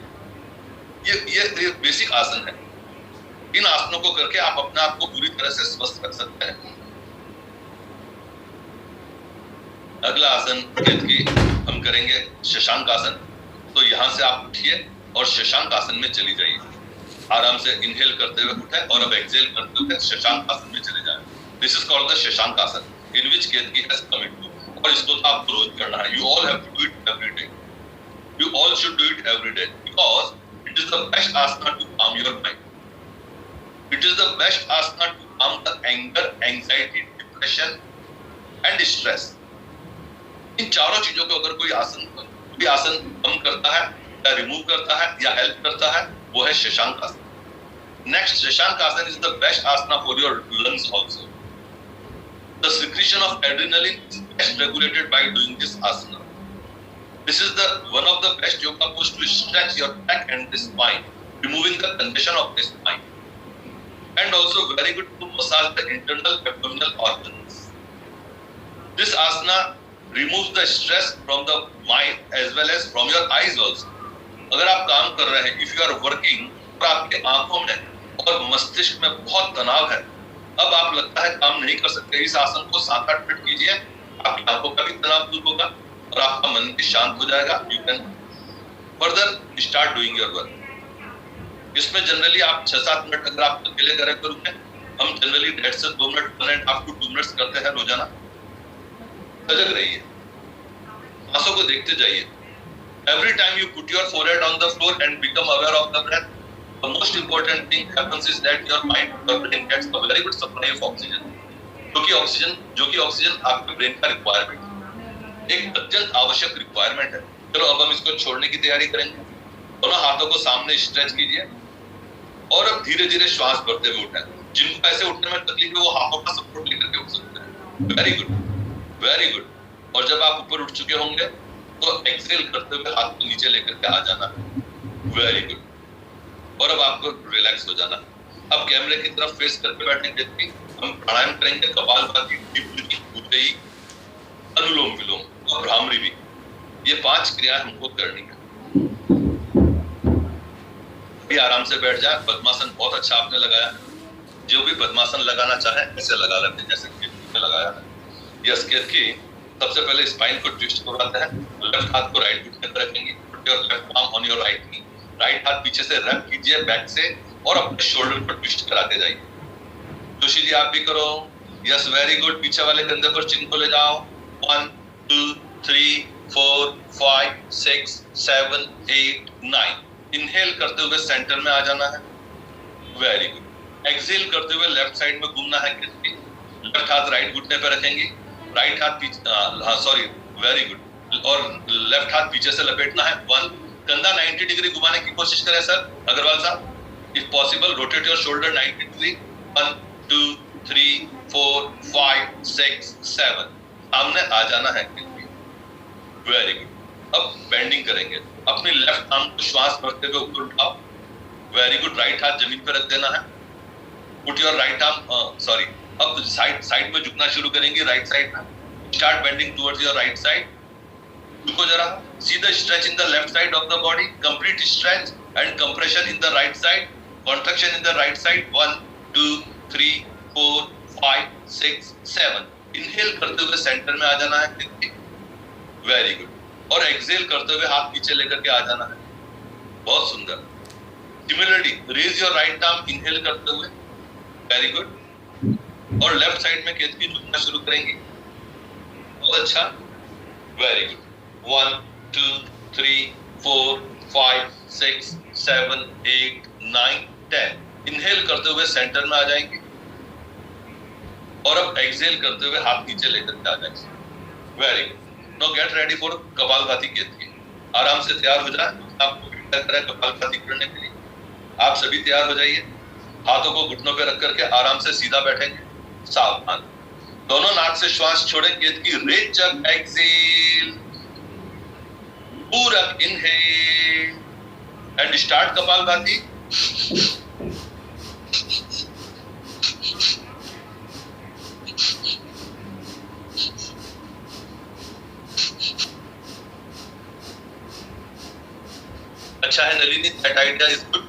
ये basic आसन है। इन आसनों को करके आप अपने आप को पूरी तरह से स्वस्थ रख सकते हैं। अगला आसन केतकी हम करेंगे शशांक आसन। तो यहाँ से आप उठिए और शशांक आसन में चली जाइए। आराम से इनहेल करते हुए उठे और अब एक्सहेल करते हुए शशांक आसन में चले जाएं। This is called the Shashank asan, in which Ketki has commit to. और इसको तो आपको रोज करना है। You all have to do it every day. You all should do it every day because it is the best asana to calm your mind. It is the best asana to calm the anger, anxiety, depression and stress. इन चारों चीजों को अगर कोई आसन कम करता है या remove करता है या हेल्प करता है, वो है शशांक आसन। Next, Shashank asan is the best asana for your lungs also. The secretion of adrenaline is best regulated by doing this asana. This is the one of the best yoga pose to stretch your back and the spine, removing the congestion of the spine, and also very good to massage the internal abdominal organs. This asana removes the stress from the mind as well as from your eyes also. अगर आप काम कर रहे हैं, if you are working, और आपके आंखों में और मस्तिष्क में बहुत तनाव है, अब आप लगता है काम नहीं कर सकते, इस आसन को 7-8 मिनट कीजिए, आपकी आंखों का भी तनाव दूर होगा और आपका मन भी शांत हो जाएगा. You can further start doing your work. इसमें जनरली आप 6-7 मिनट अगर आप अकेले करें करोगे, हम जनरली 1.5 से 2 मिनट 1.5 to 2 मिनट्स करते हैं रोजाना. सजग रहिए, सांसों को देखते जाइए. Every time you put your forehead on the floor and become aware of the breath, the most important thing happens is that your mind, your brain gets a very good supply of oxygen. जो कि oxygen आपके brain का requirement है, एक अत्यंत आवश्यक requirement है. चलो अब हम इसको छोड़ने की तैयारी करेंगे. दोनों हाथों को सामने स्ट्रेच कीजिए और अब धीरे धीरे श्वास भरते हुए उठें. जिनको ऐसे उठने में तकलीफ है वो हाथों का सपोर्ट लेकर के उठ सकते हैं. Very good, very good. और जब आप ऊपर उठ चुके होंगे तो एक्सेल करते हुए हाथ को नीचे लेकर के आ जाना. Very good. और अब आपको रिलैक्स हो जाना. अब कैमरे की तरफ फेस करके बैठेंगे. हम प्राणायाम करेंगे, कपालभाति, डीप ब्रीथिंग, उज्जयी, अनुलोम विलोम और भ्रामरी भी. ये 5 क्रियाएं हमको करनी है. भी आराम से बैठ जाए. पद्मासन बहुत अच्छा आपने लगाया. जो भी पद्मासन लगाना चाहे ऐसे लगा लेते हैं जैसे कि लगाया है. यस, की सबसे पहले स्पाइन को ट्विस्ट करवाते हैं. लेफ्ट हाथ को राइट घुटने पर रखेंगे. Put your left palm on your right knee. Right हाथ पीछे से रब कीजिए बैक से और अपने शोल्डर पर ट्विस्ट कराते जाइए. जोशी जी आप भी करो. Yes, very good. पीछे वाले कंधे पर चिन को ले जाओ. 1 2 3 4 5 6 7 8 9. इनहेल करते हुए सेंटर में आ जाना है. Very good. एक्सहेल करते हुए लेफ्ट साइड में घूमना है. लेफ्ट हाथ राइट घुटने पर रखेंगे. राइट हाथ पीछे, वेरी गुड. और लेफ्ट हाथ पीछे से लपेटना है. 1. कंधा 90 डिग्री घुमाने की कोशिश करें सर अग्रवाल साहब. If possible rotate your shoulder 90 degree. 1 2 3 4 5 6 7. सामने आ जाना है. Very good. अब बेंडिंग करेंगे. अपनी लेफ्ट आर्म को श्वास भरते हुए ऊपर उठाओ. Very good. राइट हाथ जमीन पर रख देना है. पुट योर राइट आर्म, अब साइड में झुकना शुरू करेंगे. राइट साइड में start bending towards your right side. झुको जरा. See the stretch in the left side of the body. Complete stretch and compression in the right side. Contraction in the right side. 1 2 3 4 5 6 7. Inhale करते हुए centre में आ जाना है. Very good. और exhale करते हुए हाथ नीचे लेकर के आ जाना है. बहुत सुंदर. Similarly raise your right arm inhale करते हुए. Very good. और लेफ्ट साइड में केतकी झुकना शुरू करेंगे. बहुत अच्छा. Very good. 1 2 3 4 5 6 7 8 9 10. इनहेल करते हुए सेंटर में आ जाएंगे और अब एक्सहेल करते हुए हाथ नीचे लेकर के आ जाएंगे. Very good. Now get ready for kapalbhati Ketaki. आराम से तैयार हो जाए. आपको करें कपालभाति करने के लिए आप सभी तैयार हो जाइए. हाथों को घुटनों पे रख करके आराम से सीधा बैठेंगे. सावधान. दोनों नाक से श्वास छोड़ें. केतकी रेचक एक्सहेल. पूरक इनहेल एंड स्टार्ट कपालभाति. अच्छा है Nalini. That idea is good.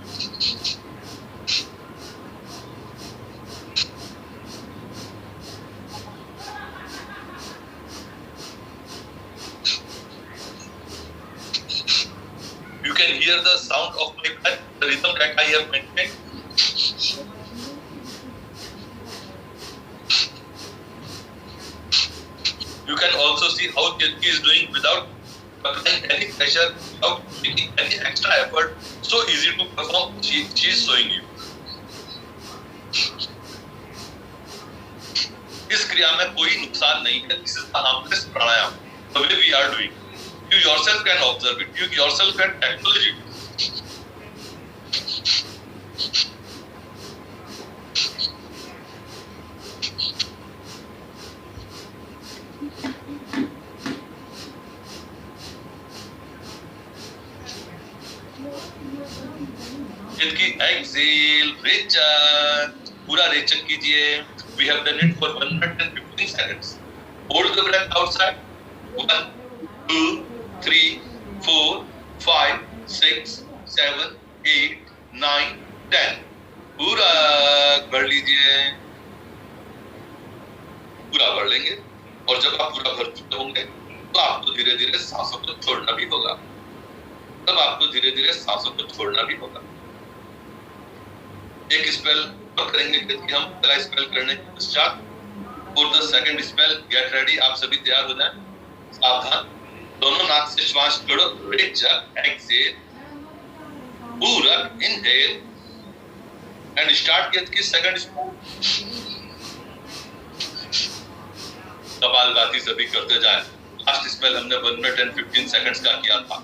You can hear the sound of my breath, the rhythm that I have maintained. You can also see how Ketki is doing without applying any pressure, without making any extra effort. So easy to perform. She is showing you. इस क्रिया में कोई नुकसान नहीं है. This is the harmless pranayam. The way we are doing. You yourself can observe it. You yourself can acknowledge it. इनकी Excel रेचक, पूरा रेचक कीजिए. We have done it for 1 minute and 15 seconds. Hold the breath outside. 1, 2, 3, 4, 5, 6, 7, 8, 9, 10. पूरा भर लीजिए. पूरा भर लेंगे और जब आप पूरा भर चुके होंगे तो आपको धीरे धीरे सांसों को छोड़ना भी होगा. तब आपको धीरे धीरे सांसों को छोड़ना भी होगा. एक स्पेल करेंगे कि हम पहला स्पेल करने के पश्चात for the second spell get ready. आप सभी तैयार हो जाएं. सावधान. दोनों नाक से श्वास छोड़ो. रेचक एक्सेल, पूरक इनहेल एंड स्टार्ट गेट की सेकंड स्पेल. कपालभाति सभी करते जाएं. लास्ट स्पेल हमने 1 मिनट एंड 15 सेकंड्स का किया था.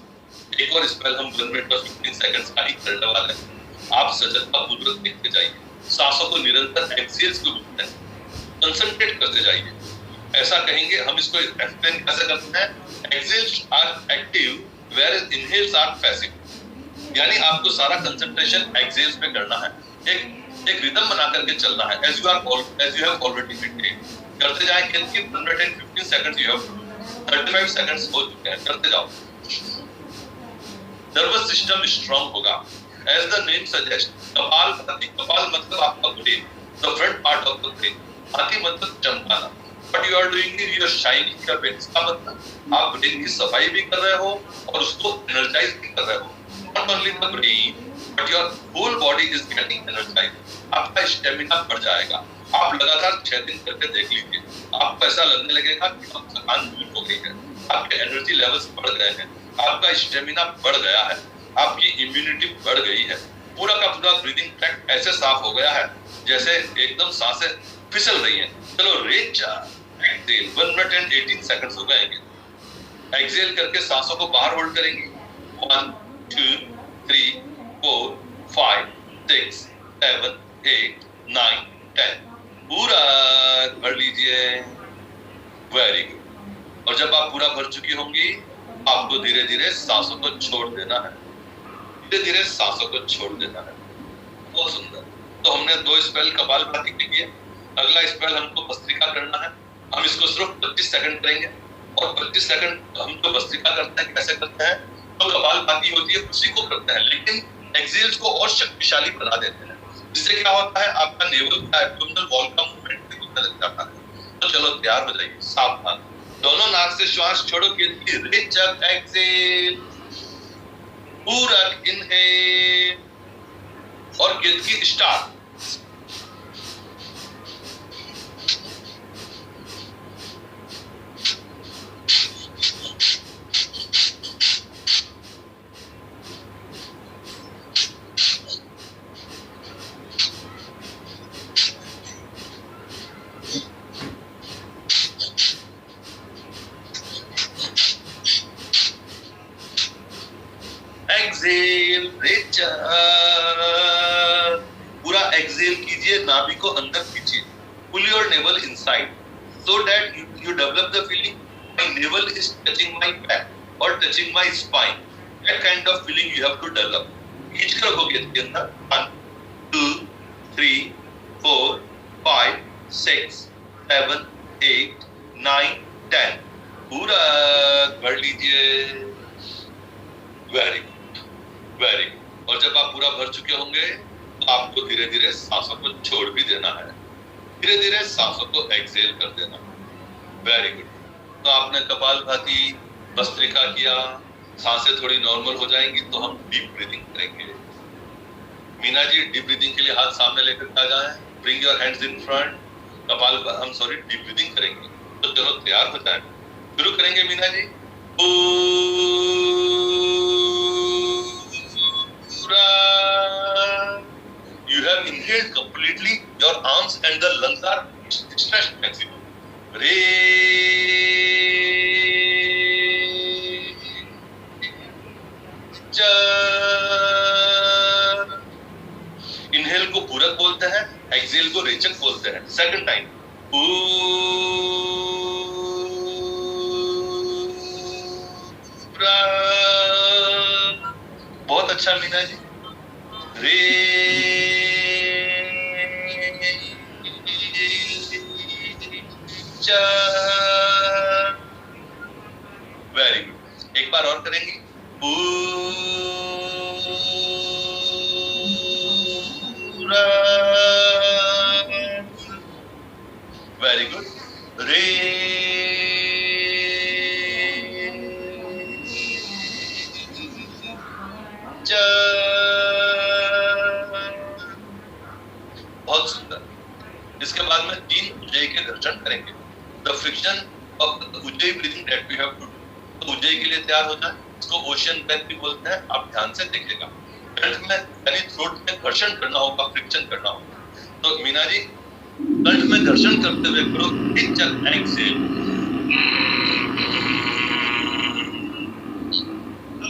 एक और स्पेल हम 1 मिनट और 15 सेकंड्स का ही करने वाले हैं. आप सजगता पूर्वक देखते जाइए. सांसों को निरंतर एक्सेल्स के रूप में कंसंट्रेट करते जाइए. ऐसा कहेंगे, हम इसको एक्सप्लेन कैसे करते हैं. Exhales are active where inhales are passive. यानी आपको सारा कंसंट्रेशन एक्सेल्स पे करना है. एक रिदम बना करके चलना है. As you have already maintain. करते जाएं. कितनी 1 minute and 15 seconds you have 35 seconds हो चुके हैं. करते जाओ. नर्वस सिस्टम स्ट्रांग होगा. As the name suggests, kapalbhati. कपाल मतलब आपका brain, the front part of the brain. भाति मतलब चमकाना. What you are doing is you are shining your brain. इसका मतलब आप ब्रेन की सफाई भी कर रहे हो और उसको एनर्जाइज भी कर रहे हो. Not only the brain, but your whole body is getting energized. आपका स्टेमिना बढ़ जाएगा. आप लगातार 6 दिन करके देख लीजिए. आपको ऐसा लगने लगेगा कि अब थकान दूर हो गई है. आपके एनर्जी लेवल्स बढ़ गए हैं. आपका स्टेमिना बढ़ गया है. आपकी इम्यूनिटी बढ़ गई है. पूरा का पूरा ब्रीदिंग ट्रैक्ट ऐसे साफ हो गया है जैसे एकदम सांसें फिसल रही हैं. चलो रेचक एक्सेल 1 मिनट एंड 18 सेकंड्स हो गए. एक्सेल करके सांसों को बाहर होल्ड करेंगे. 1, 2, 3, 4, 5, 6, 7, 8, 9, 10. पूरा भर लीजिए. Very good. और जब आप पूरा भर चुकी होंगी आपको धीरे धीरे सांसों को छोड़ देना है. धीरे धीरे सांसों को छोड़ देना है. बहुत सुंदर. तो हमने 2 स्पेल कपालभाति के किए. अगला स्पेल हमको भस्त्रिका करना है. हम इसको सिर्फ 25 सेकंड करेंगे और 25 सेकंड हम तो भस्त्रिका करते हैं. कैसे करते हैं? तो कपालभाति होती है उसी को करते हैं, लेकिन एक्सेल्स को और शक्तिशाली बना देते हैं. इससे क्या होता है, आपका नेवल का एब्डोमिनल वॉल का मूवमेंट भी होने लग जाता है. तो चलो तैयार हो जाइए. सावधान. दोनों नाक से श्वास छोड़ो. रेचक एक्सेल, पूरक इनहेल और की स्टार्ट. एक्सेल रेचक. पूरा एक्सेल कीजिए. नाभि को अंदर खींचिए. Pull your navel inside so that you develop the feeling my navel is touching my back or touching my spine. That kind of feeling you have to develop. खींच कर रखोगे इसके अंदर. 1, 2, 3, 4, 5, 6, 7, 8, 9, 10. पूरा भर लीजिए. Very good. Very good. और जब आप पूरा भर चुके होंगे तो आपको धीरे धीरे सांसों को छोड़ भी देना है. धीरे धीरे सांसों को एक्सेल कर देना. Very good. तो आपने कपालभाति, भस्त्रिका किया. सांसें थोड़ी नॉर्मल हो जाएंगी तो हम डीप ब्रीदिंग करेंगे. मीना जी डीप ब्रीदिंग के लिए हाथ सामने लेकर आ जाएं. Bring your hands in front. Deep breathing करेंगे. तो चलो तैयार हो जाए. शुरू करेंगे Meena ji. You have inhaled completely. Your arms and the lungs are stretched maximum. Inhale को पूरक बोलते हैं, एक्सेल को रेचक बोलते हैं. Second time. बहुत अच्छा मीना जी. रे चा। वेरी गुड, एक बार और करेंगे। पूरा। Very good. रे चा। बहुत सुंदर। इसके बाद में 3 उज्जयी के दर्शन करेंगे। The friction of the ujjayi breathing that we have to do. तो उज्जयी के लिए तैयार हो जाए। इसको ओशियन ब्रेथ भी बोलते हैं। आप ध्यान से देखिएगा। कंठ में यानी थ्रोट में घर्षण करना होगा, फ्रिक्शन करना होगा। तो मीना जी कंठ में घर्षण करते हुए करो। एक्सेल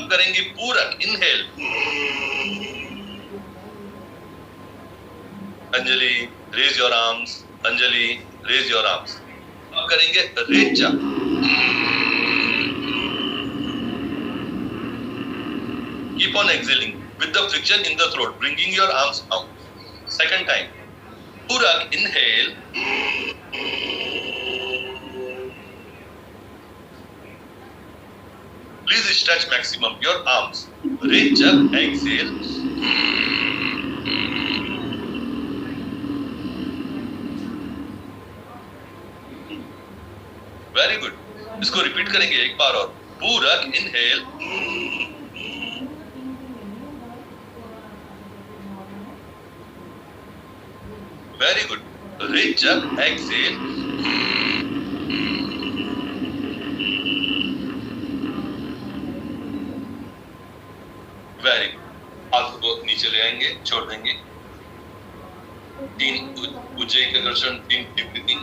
करेंगे। पूरक inhale. Anjali raise your arms. Anjali raise your arms. अब करेंगे रेचा। Keep on exhaling with the friction in the throat, bringing your arms out. Second time. Purak, inhale. Please stretch maximum your arms. Recha, exhale. Very good. इसको repeat करेंगे एक बार और। पूरक inhale. Very good. Richa, exhale. Very good. हाथ को नीचे ले आएंगे, छोड़ देंगे। 3 उज्जयी के दर्शन, 3 डीप ब्रीथिंग।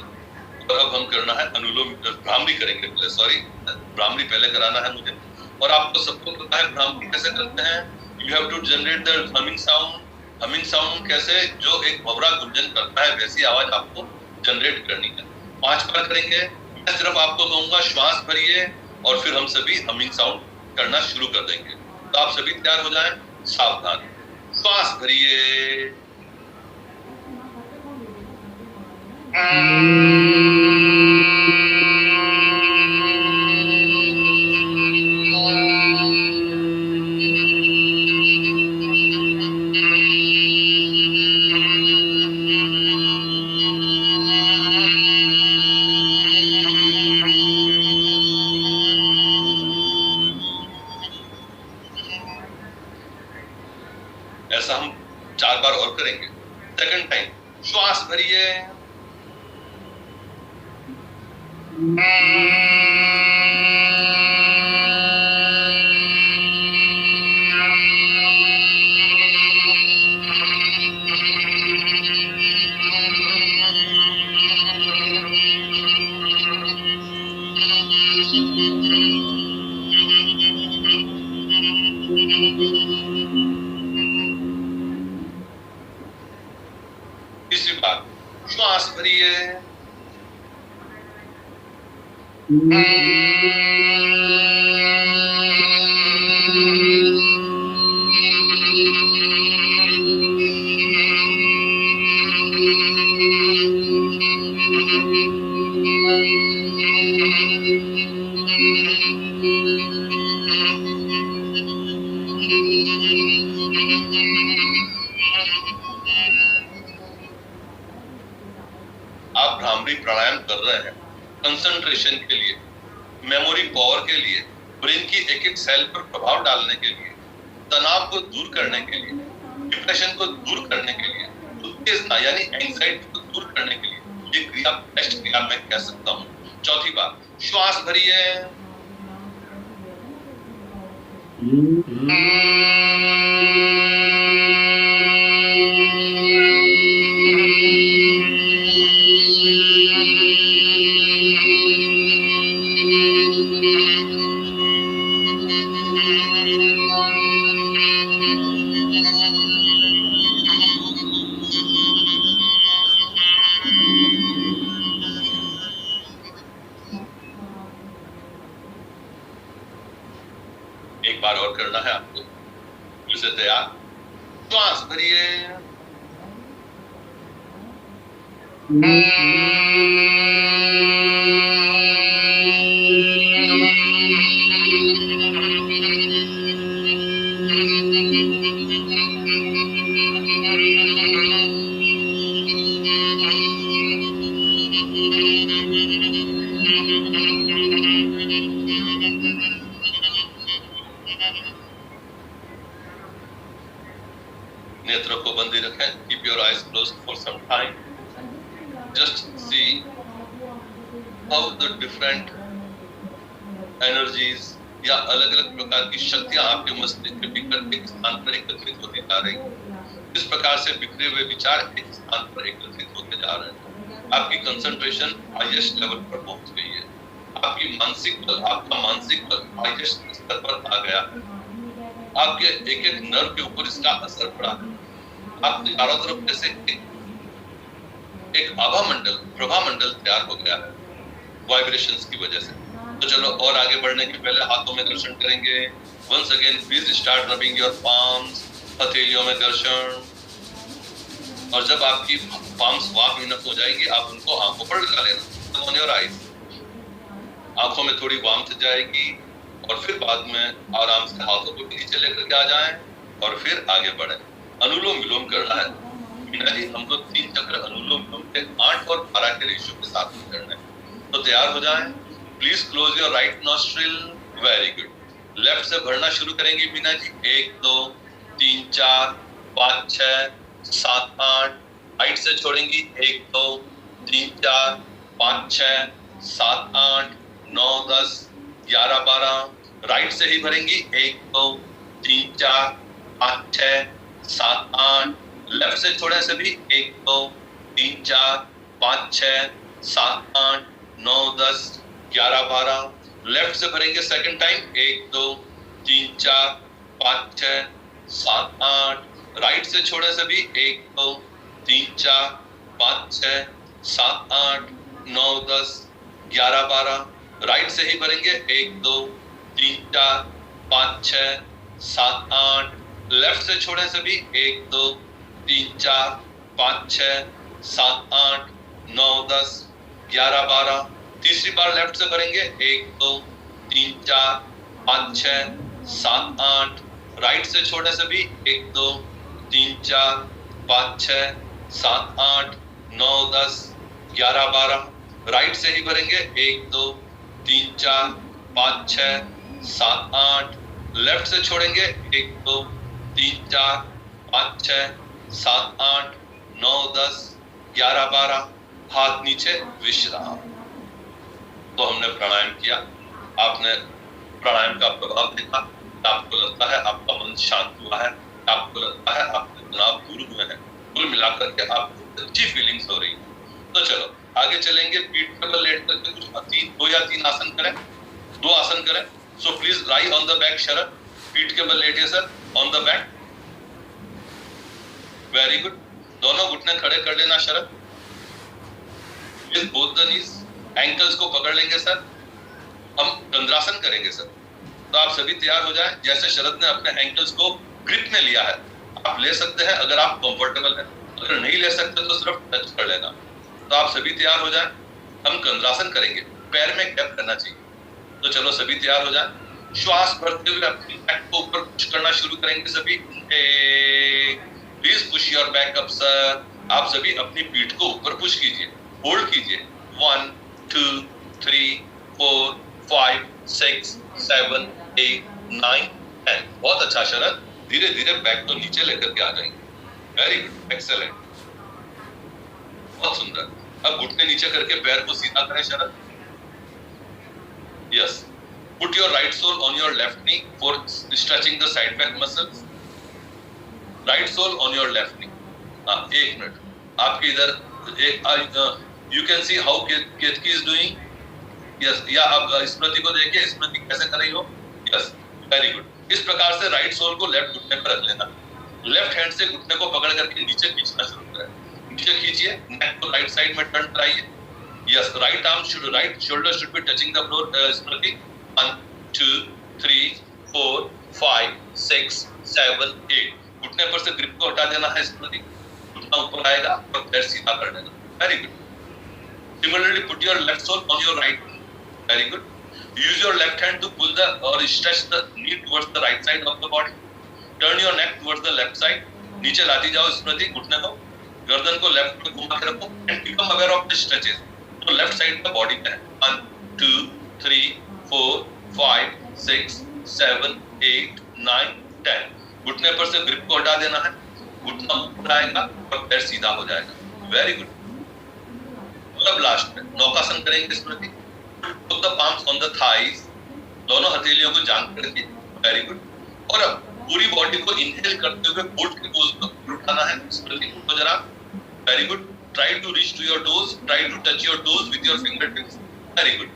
और अब हम करना है अनुलोम, भ्रामरी करेंगे पहले। सॉरी, भ्रामरी पहले कराना है मुझे। और आपको सबको पता है भ्रामरी कैसे करते हैं। You have to generate the humming sound. Humming sound कैसे, जो एक भंवरा गुंजन करता है वैसी आवाज आपको जनरेट करनी है। 5 बार करेंगे। मैं सिर्फ आपको कहूंगा श्वास भरिए और फिर हम सभी हमिंग साउंड करना शुरू कर देंगे। तो आप सभी तैयार हो जाएं। सावधान। श्वास भरिए। ऐसा हम 4 बार और करेंगे। Second time. श्वास भरिए। तीसरी बार। श्वास भरिए। आप भ्रामरी प्राणायाम कर रहे हैं कंसंट्रेशन के लिए, मेमोरी पावर के लिए, ब्रेन की एक एक सेल पर प्रभाव डालने के लिए, तनाव को दूर करने के लिए, डिप्रेशन को दूर करने के लिए, उत्तेजना यानी एंजाइटी को दूर करने के लिए ये क्रिया बेस्ट क्रिया मैं कह सकता हूँ। चौथी बार। श्वास भरिए। एक बार और करना है आपको। फिर से तैयार। श्वास भरिए। नेत्रों को बंद रखें। Keep your eyes closed for some time. Just see how the different energies या अलग अलग प्रकार की शक्तियां आपके मस्तिष्क के भीतर एक स्थान पर एकत्रित होती जा रही हैं। इस प्रकार से बिखरे हुए विचार एक स्थान पर एकत्रित होते जा रहे हैं। आपकी कंसंट्रेशन हाईएस्ट लेवल पर पहुंच गई है। आपकी आपका मानसिक बल हाईएस्ट स्तर पर आ गया। आपके एक एक नर्व के ऊपर इसका असर पड़ा। आपके चारों तरफ जैसे एक आभा मंडल, प्रभा मंडल तैयार हो गया है वाइब्रेशंस की वजह से। तो चलो और आगे बढ़ने के पहले हाथों में दर्शन करेंगे। Once again please start rubbing your palms, हथेलियों में दर्शन। और जब आपकी पाम्स वार्म इनफ हो जाएगी आप उनको आंखों पर लगा लेना, ऑन योर आईज। आंखों में थोड़ी वार्मथ जाएगी और फिर बाद में आराम से हाथों को नीचे लेकर के आ जाएं और फिर आगे बढ़ें। अनुलोम विलोम करना है। मीना जी हमको 3 चक्र अनुलोम विलोम के 8 और 12 के रेशियो के साथ में करना है। तो तैयार हो जाएं। Please close your right nostril. Very good. Left से भरना शुरू करेंगे मीना जी। 1 2 3 4 5 6 7 8। राइट से छोड़ेंगी 1 2 3 4 5 6 7 8 9 10 11 12। राइट से ही भरेंगी 1 2 3 4 5 6 7 8। लेफ्ट से छोड़े से भी 1 2 3 4 5 6 7 8 9 10 11 12। लेफ्ट से भरेंगे सेकंड टाइम 1 2 3 4 5 6 7 8। राइट से छोड़े से भी 1 2 3 4 5 6 7 8 9 10 11 12। राइट से ही भरेंगे 1 2 3 4 5 6 7 8। लेफ्ट से छोड़े से भी 1 2 3 4 5 6 7 8 9 10 11 12। तीसरी बार लेफ्ट से भरेंगे 1 2 3 4 5 6 7 8। राइट से छोड़े से भी 1 2 3 4 5 6 7 8 9 10 11 12। राइट से ही भरेंगे 1 2 3 4 5 6 7 8। लेफ्ट से छोड़ेंगे 1 2 3 4 5 6 7 8 9 10 11 12। हाथ नीचे, विश्राम। तो हमने प्राणायाम किया। आपने प्राणायाम का प्रभाव देखा। आपको लगता है आपका मन शांत हुआ है, आपको लगता है आपके तनाव दूर हुए हैं। कुल मिलाकर के आपको अच्छी फीलिंग्स हो रही है। तो चलो आगे चलेंगे। पीठ पे बल लेट करके कुछ 2 या 3 आसन करें। 2 आसन करें। So please lie on the back Sharad. पीठ के बल लेटिए sir, on the back. Very good. दोनों घुटने खड़े कर लेना Sharad. With both the knees. Ankles को पकड़ लेंगे सर। हम कंद्रासन करेंगे सर। तो आप सभी तैयार हो जाएं। जैसे शरद ने अपने एंकल्स को ग्रिप में लिया है, आप ले सकते हैं अगर आप कंफर्टेबल हैं। अगर नहीं ले सकते तो सिर्फ टच कर लेना। तो आप सभी तैयार हो जाएं। हम कंद्रासन करेंगे। पैर में गैप करना चाहिए। तो चलो सभी तैयार हो जाएं। श्वास भरते हुए अपनी बैक को ऊपर पुश करना शुरू करेंगे सभी। Please push your back up sir. आप सभी अपनी पीठ को ऊपर पुश कीजिए, होल्ड कीजिए। 1 2 3 4 5 6 7 8 9 10। बहुत अच्छा शरद। धीरे धीरे बैक को नीचे लेकर के आ जाएंगे। वेरी गुड, एक्सेलेंट, बहुत सुंदर। अब घुटने नीचे करके पैर को सीधा करें Sharad. Yes. Put your right sole on your left knee for stretching the side back muscles. Right sole on your left knee. 1 minute. आपके इधर you can see how Ketki is doing. Yes. या आप स्मृति को देखिए, स्मृति कैसे कर रही हो। Yes, very good. इस प्रकार से राइट सोल को लेफ्ट घुटने पर रख लेना। लेफ्ट हैंड से घुटने को पकड़ करके नीचे खींचना शुरू करें। नीचे खींचिए, नेक को राइट साइड में टर्न कराइए। Yes, right shoulder should be touching the floor. स्मृति 1 2 3 4 5 6 7 8। घुटने पर से ग्रिप को हटा देना है स्मृति, घुटना ऊपर आएगा और पैर सीधा कर देना। Very good. Similarly, put your left sole on your right knee. Very good. Use your left hand to pull the or stretch the knee towards the right side of the body. Turn your neck towards the left side. नीचे लाती जाओ स्मृति घुटने को, गर्दन को left में घुमा के रखो and become aware of the stretches. तो लेफ्ट साइड का बॉडी में 1 2 3 4 5 6 7 8 9 10 घुटने पर से ग्रिप को हटा देना है, घुटना ऊपर आएगा और पैर सीधा हो जाएगा। Very good. अब लास्ट में नौकासन करेंगे स्मृति। Put the palms on the thighs, दोनों हथेलियों को जांघ पर रखिए। Very good. और अब पूरी बॉडी को इनहेल करते हुए बोट की पोज पर उठाना है स्मृति को जरा। Very good. Try to reach to your toes, try to touch your toes with your finger tips. Very good.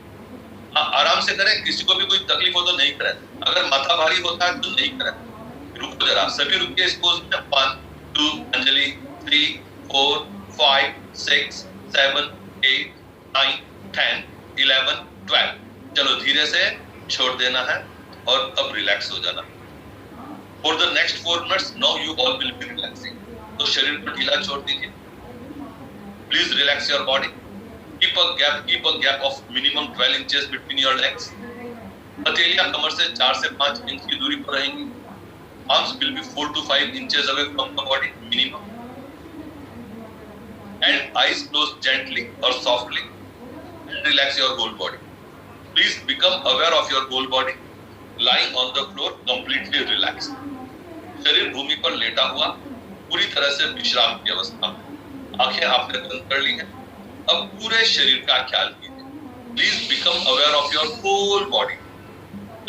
हाँ, आराम से करें, किसी को भी कोई तकलीफ हो तो नहीं करें, अगर माथा भारी होता है तो नहीं करें। रुको जरा, सभी रुकिए इस पोज में। 1 2 अंजलि 3 4 5 6 7 8 9 10 11 12। चलो धीरे से छोड़ देना है और अब रिलैक्स हो जाना। For the next 4 minutes now you all will be relaxing. तो शरीर को ढीला छोड़ दीजिए। Please relax your body. Keep a gap of minimum 12 inches between your legs. हथेलियां कमर से 4 से 5 इंच की दूरी पर रहेंगी। Arms will be 4 to 5 inches away from the body minimum. And eyes closed gently or softly and relax your whole body. Please become aware of your whole body. Lying on the floor completely relaxed. शरीर भूमि पर लेटा हुआ पूरी तरह से विश्राम की अवस्था में। आंखें आपने बंद कर ली हैं। अब पूरे शरीर का ख्याल कीजिए। Please become aware of your whole body.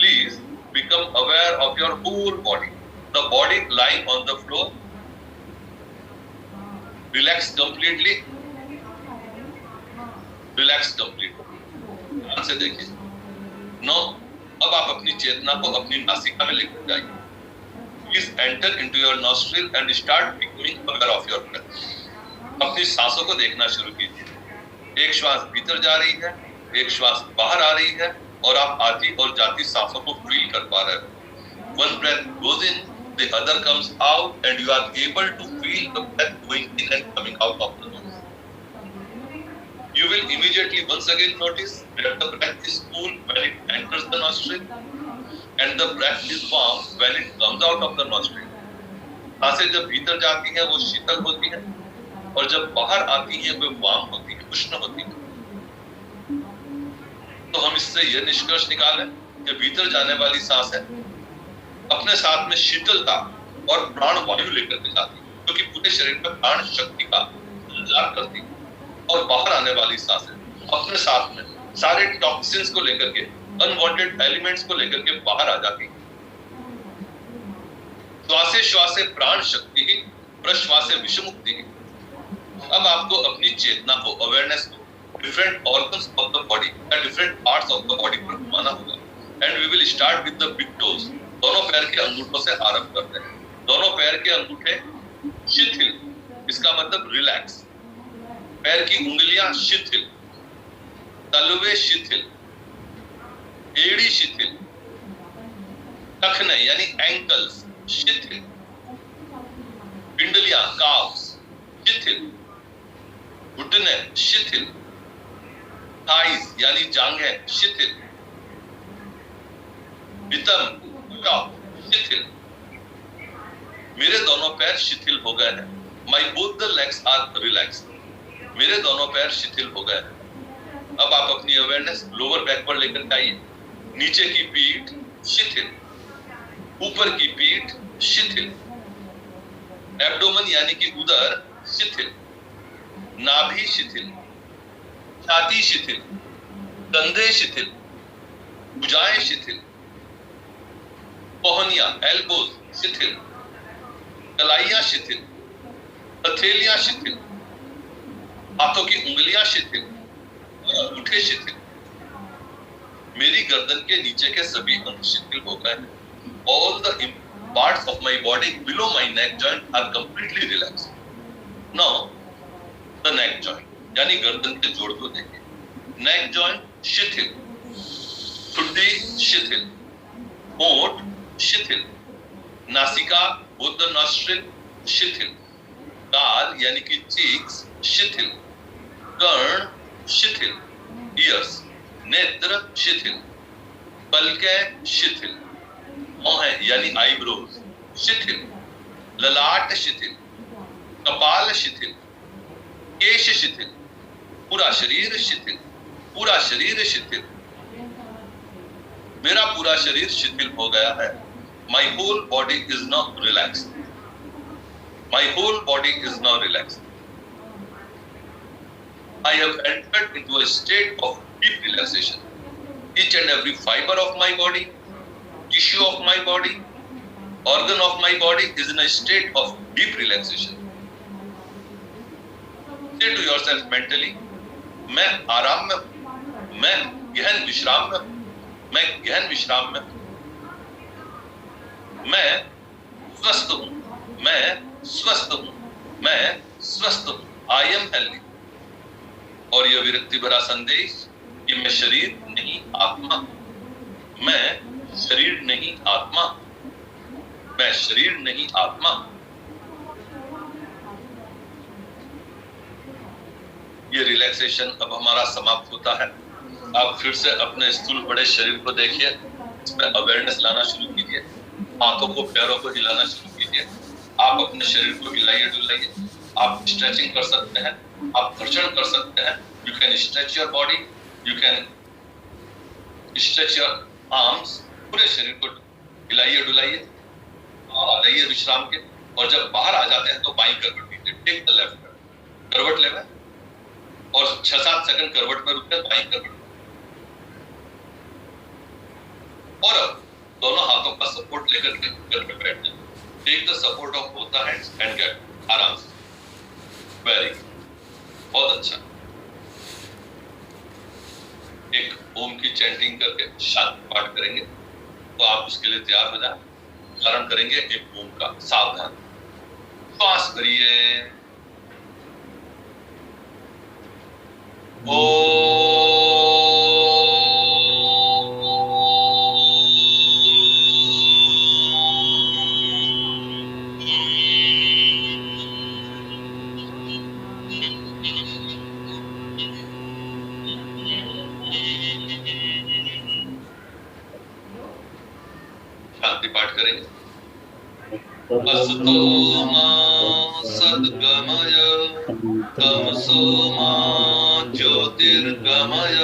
Please become aware of your whole body. The body lying on the floor. Relax completely. Relax completely. ध्यान से देखिए। Now, अब आप अपनी चेतना को अपनी नासिका में लेकर जाइए। Please enter into your nostril and start becoming aware of your breath. अपनी सांसों को देखना शुरू कीजिए। एक श्वास भीतर जा रही है, एक श्वास बाहर आ रही है और आप आती और जाती सांसों को फील कर पा रहे हो। One breath goes in, the other comes out and you are able to feel the breath going in and coming out of the nose. You will immediately once again notice that the breath is cool when it enters the nostril and the breath is warm when it comes out of the nostril. सांसें जब भीतर जाती हैं वो शीतल होती हैं और जब बाहर आती हैं वो वार्म होती है, उष्ण होती है। तो हम इससे यह निष्कर्ष निकालें कि भीतर जाने वाली सांस है अपने साथ में शीतलता और प्राण वायु लेकर के जाती है, क्योंकि पूरे शरीर में प्राण शक्ति का संचार करती है। और बाहर आने वाली सांसें अपने साथ में सारे टॉक्सिन्स को लेकर के, अनवांटेड एलिमेंट्स को लेकर के बाहर आ जाती है। श्वासे श्वासे प्राण शक्ति ही, प्रश्वासे विषमुक्ति ही। अब आपको अपनी चेतना को, अवेयरनेस को different organs of the body या different parts of the body पर घुमाना होगा। And we will start with the big toes. दोनों पैर के अंगूठों से आरंभ करते हैं। दोनों पैर के अंगूठे शिथिल, इसका मतलब रिलैक्स। पैर की उंगलियां शिथिल, तलवे शिथिल, एड़ी शिथिल, टखने यानी एंकल्स शिथिल, पिंडलियां काफ्स शिथिल, घुटने शिथिल, थाइस यानी जांघें शिथिल, नितंब शिथिल। मेरे दोनों पैर शिथिल हो गए हैं। My both the legs are relaxed. मेरे दोनों पैर शिथिल हो गए हैं। अब आप अपनी अवेयरनेस लोअर बैक पर लेकर जाइए। नीचे की पीठ शिथिल, ऊपर की पीठ शिथिल, एब्डोमेन यानी कि उदर शिथिल, नाभि शिथिल, छाती शिथिल, कंधे शिथिल, भुजाएं शिथिल, कोहनियां एल्बोज शिथिल, कलाइयां शिथिल, हथेलियां शिथिल, हाथों की उंगलियां शिथिल, अंगूठे शिथिल। मेरी गर्दन के नीचे के सभी अंग शिथिल हो गए हैं। All the parts of my body below my neck joint are completely relaxed. Now the neck joint यानी गर्दन के जोड़ को देखिए। Neck joint शिथिल, ठुड्डी शिथिल, होंठ शिथिल, नासिका both the nostril शिथिल, गाल यानी कि cheeks शिथिल, कर्ण शिथिल, ears नेत्र शिथिल, पलकें शिथिल, भौहें यानी आईब्रोज शिथिल, ललाट शिथिल, कपाल शिथिल, केश शिथिल, पूरा शरीर शिथिल, पूरा शरीर शिथिल, मेरा पूरा शरीर शिथिल हो गया है. My whole body is now relaxed. My whole body is now relaxed. I have entered into a state of deep relaxation. Each and every fiber of my body, tissue of my body, organ of my body is in a state of deep relaxation. Say to yourself mentally, मैं आराम में हूं, मैं गहन विश्राम में हूं, मैं गहन विश्राम में हूं, मैं स्वस्थ हूं, मैं स्वस्थ हूं, मैं स्वस्थ हूं. I am healthy. और यह विरक्ति भरा संदेश कि मैं शरीर नहीं आत्मा, मैं शरीर नहीं आत्मा, मैं शरीर नहीं आत्मा. ये रिलैक्सेशन अब हमारा समाप्त होता है. आप फिर से अपने स्थूल बड़े शरीर को देखिए, इसमें अवेयरनेस लाना शुरू कीजिए, हाथों को पैरों को हिलाना शुरू कीजिए. आप अपने शरीर को हिलाइए डुलाइए. आप स्ट्रेचिंग कर सकते हैं, आप घर्षण कर सकते हैं. You can stretch your body, you can stretch your arms. पूरे शरीर को हिलाइए डुलाइए और आ जाइए विश्राम के. और जब बाहर आ जाते हैं तो बाईं करवट लीजिए. टेक द लेफ्ट करवट लेवे और 6-7 सेकंड करवट में रुकते, बाईं करवट. और अब दोनों हाथों का सपोर्ट लेकर के करवट पे बैठ जाए. Take the support of both the hands and get आराम से. वेरी गुड, बहुत अच्छा. एक ओम की चैंटिंग करके शांति पाठ करेंगे, तो आप उसके लिए तैयार हो जाए. धारण करेंगे एक ओम का. सावधान श्वास करिए. शांति पाठ करेंगे. असतो मा सद्गमय तमसो मा ज्योतिर्गमय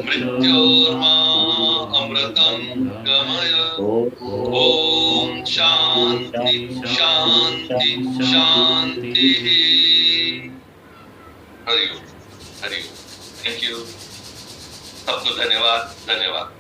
मृत्योर्मा अमृतं गमय. ओम शांति शांति शांति. हरि ओम हरि ओम. थैंक यू सबको. धन्यवाद धन्यवाद.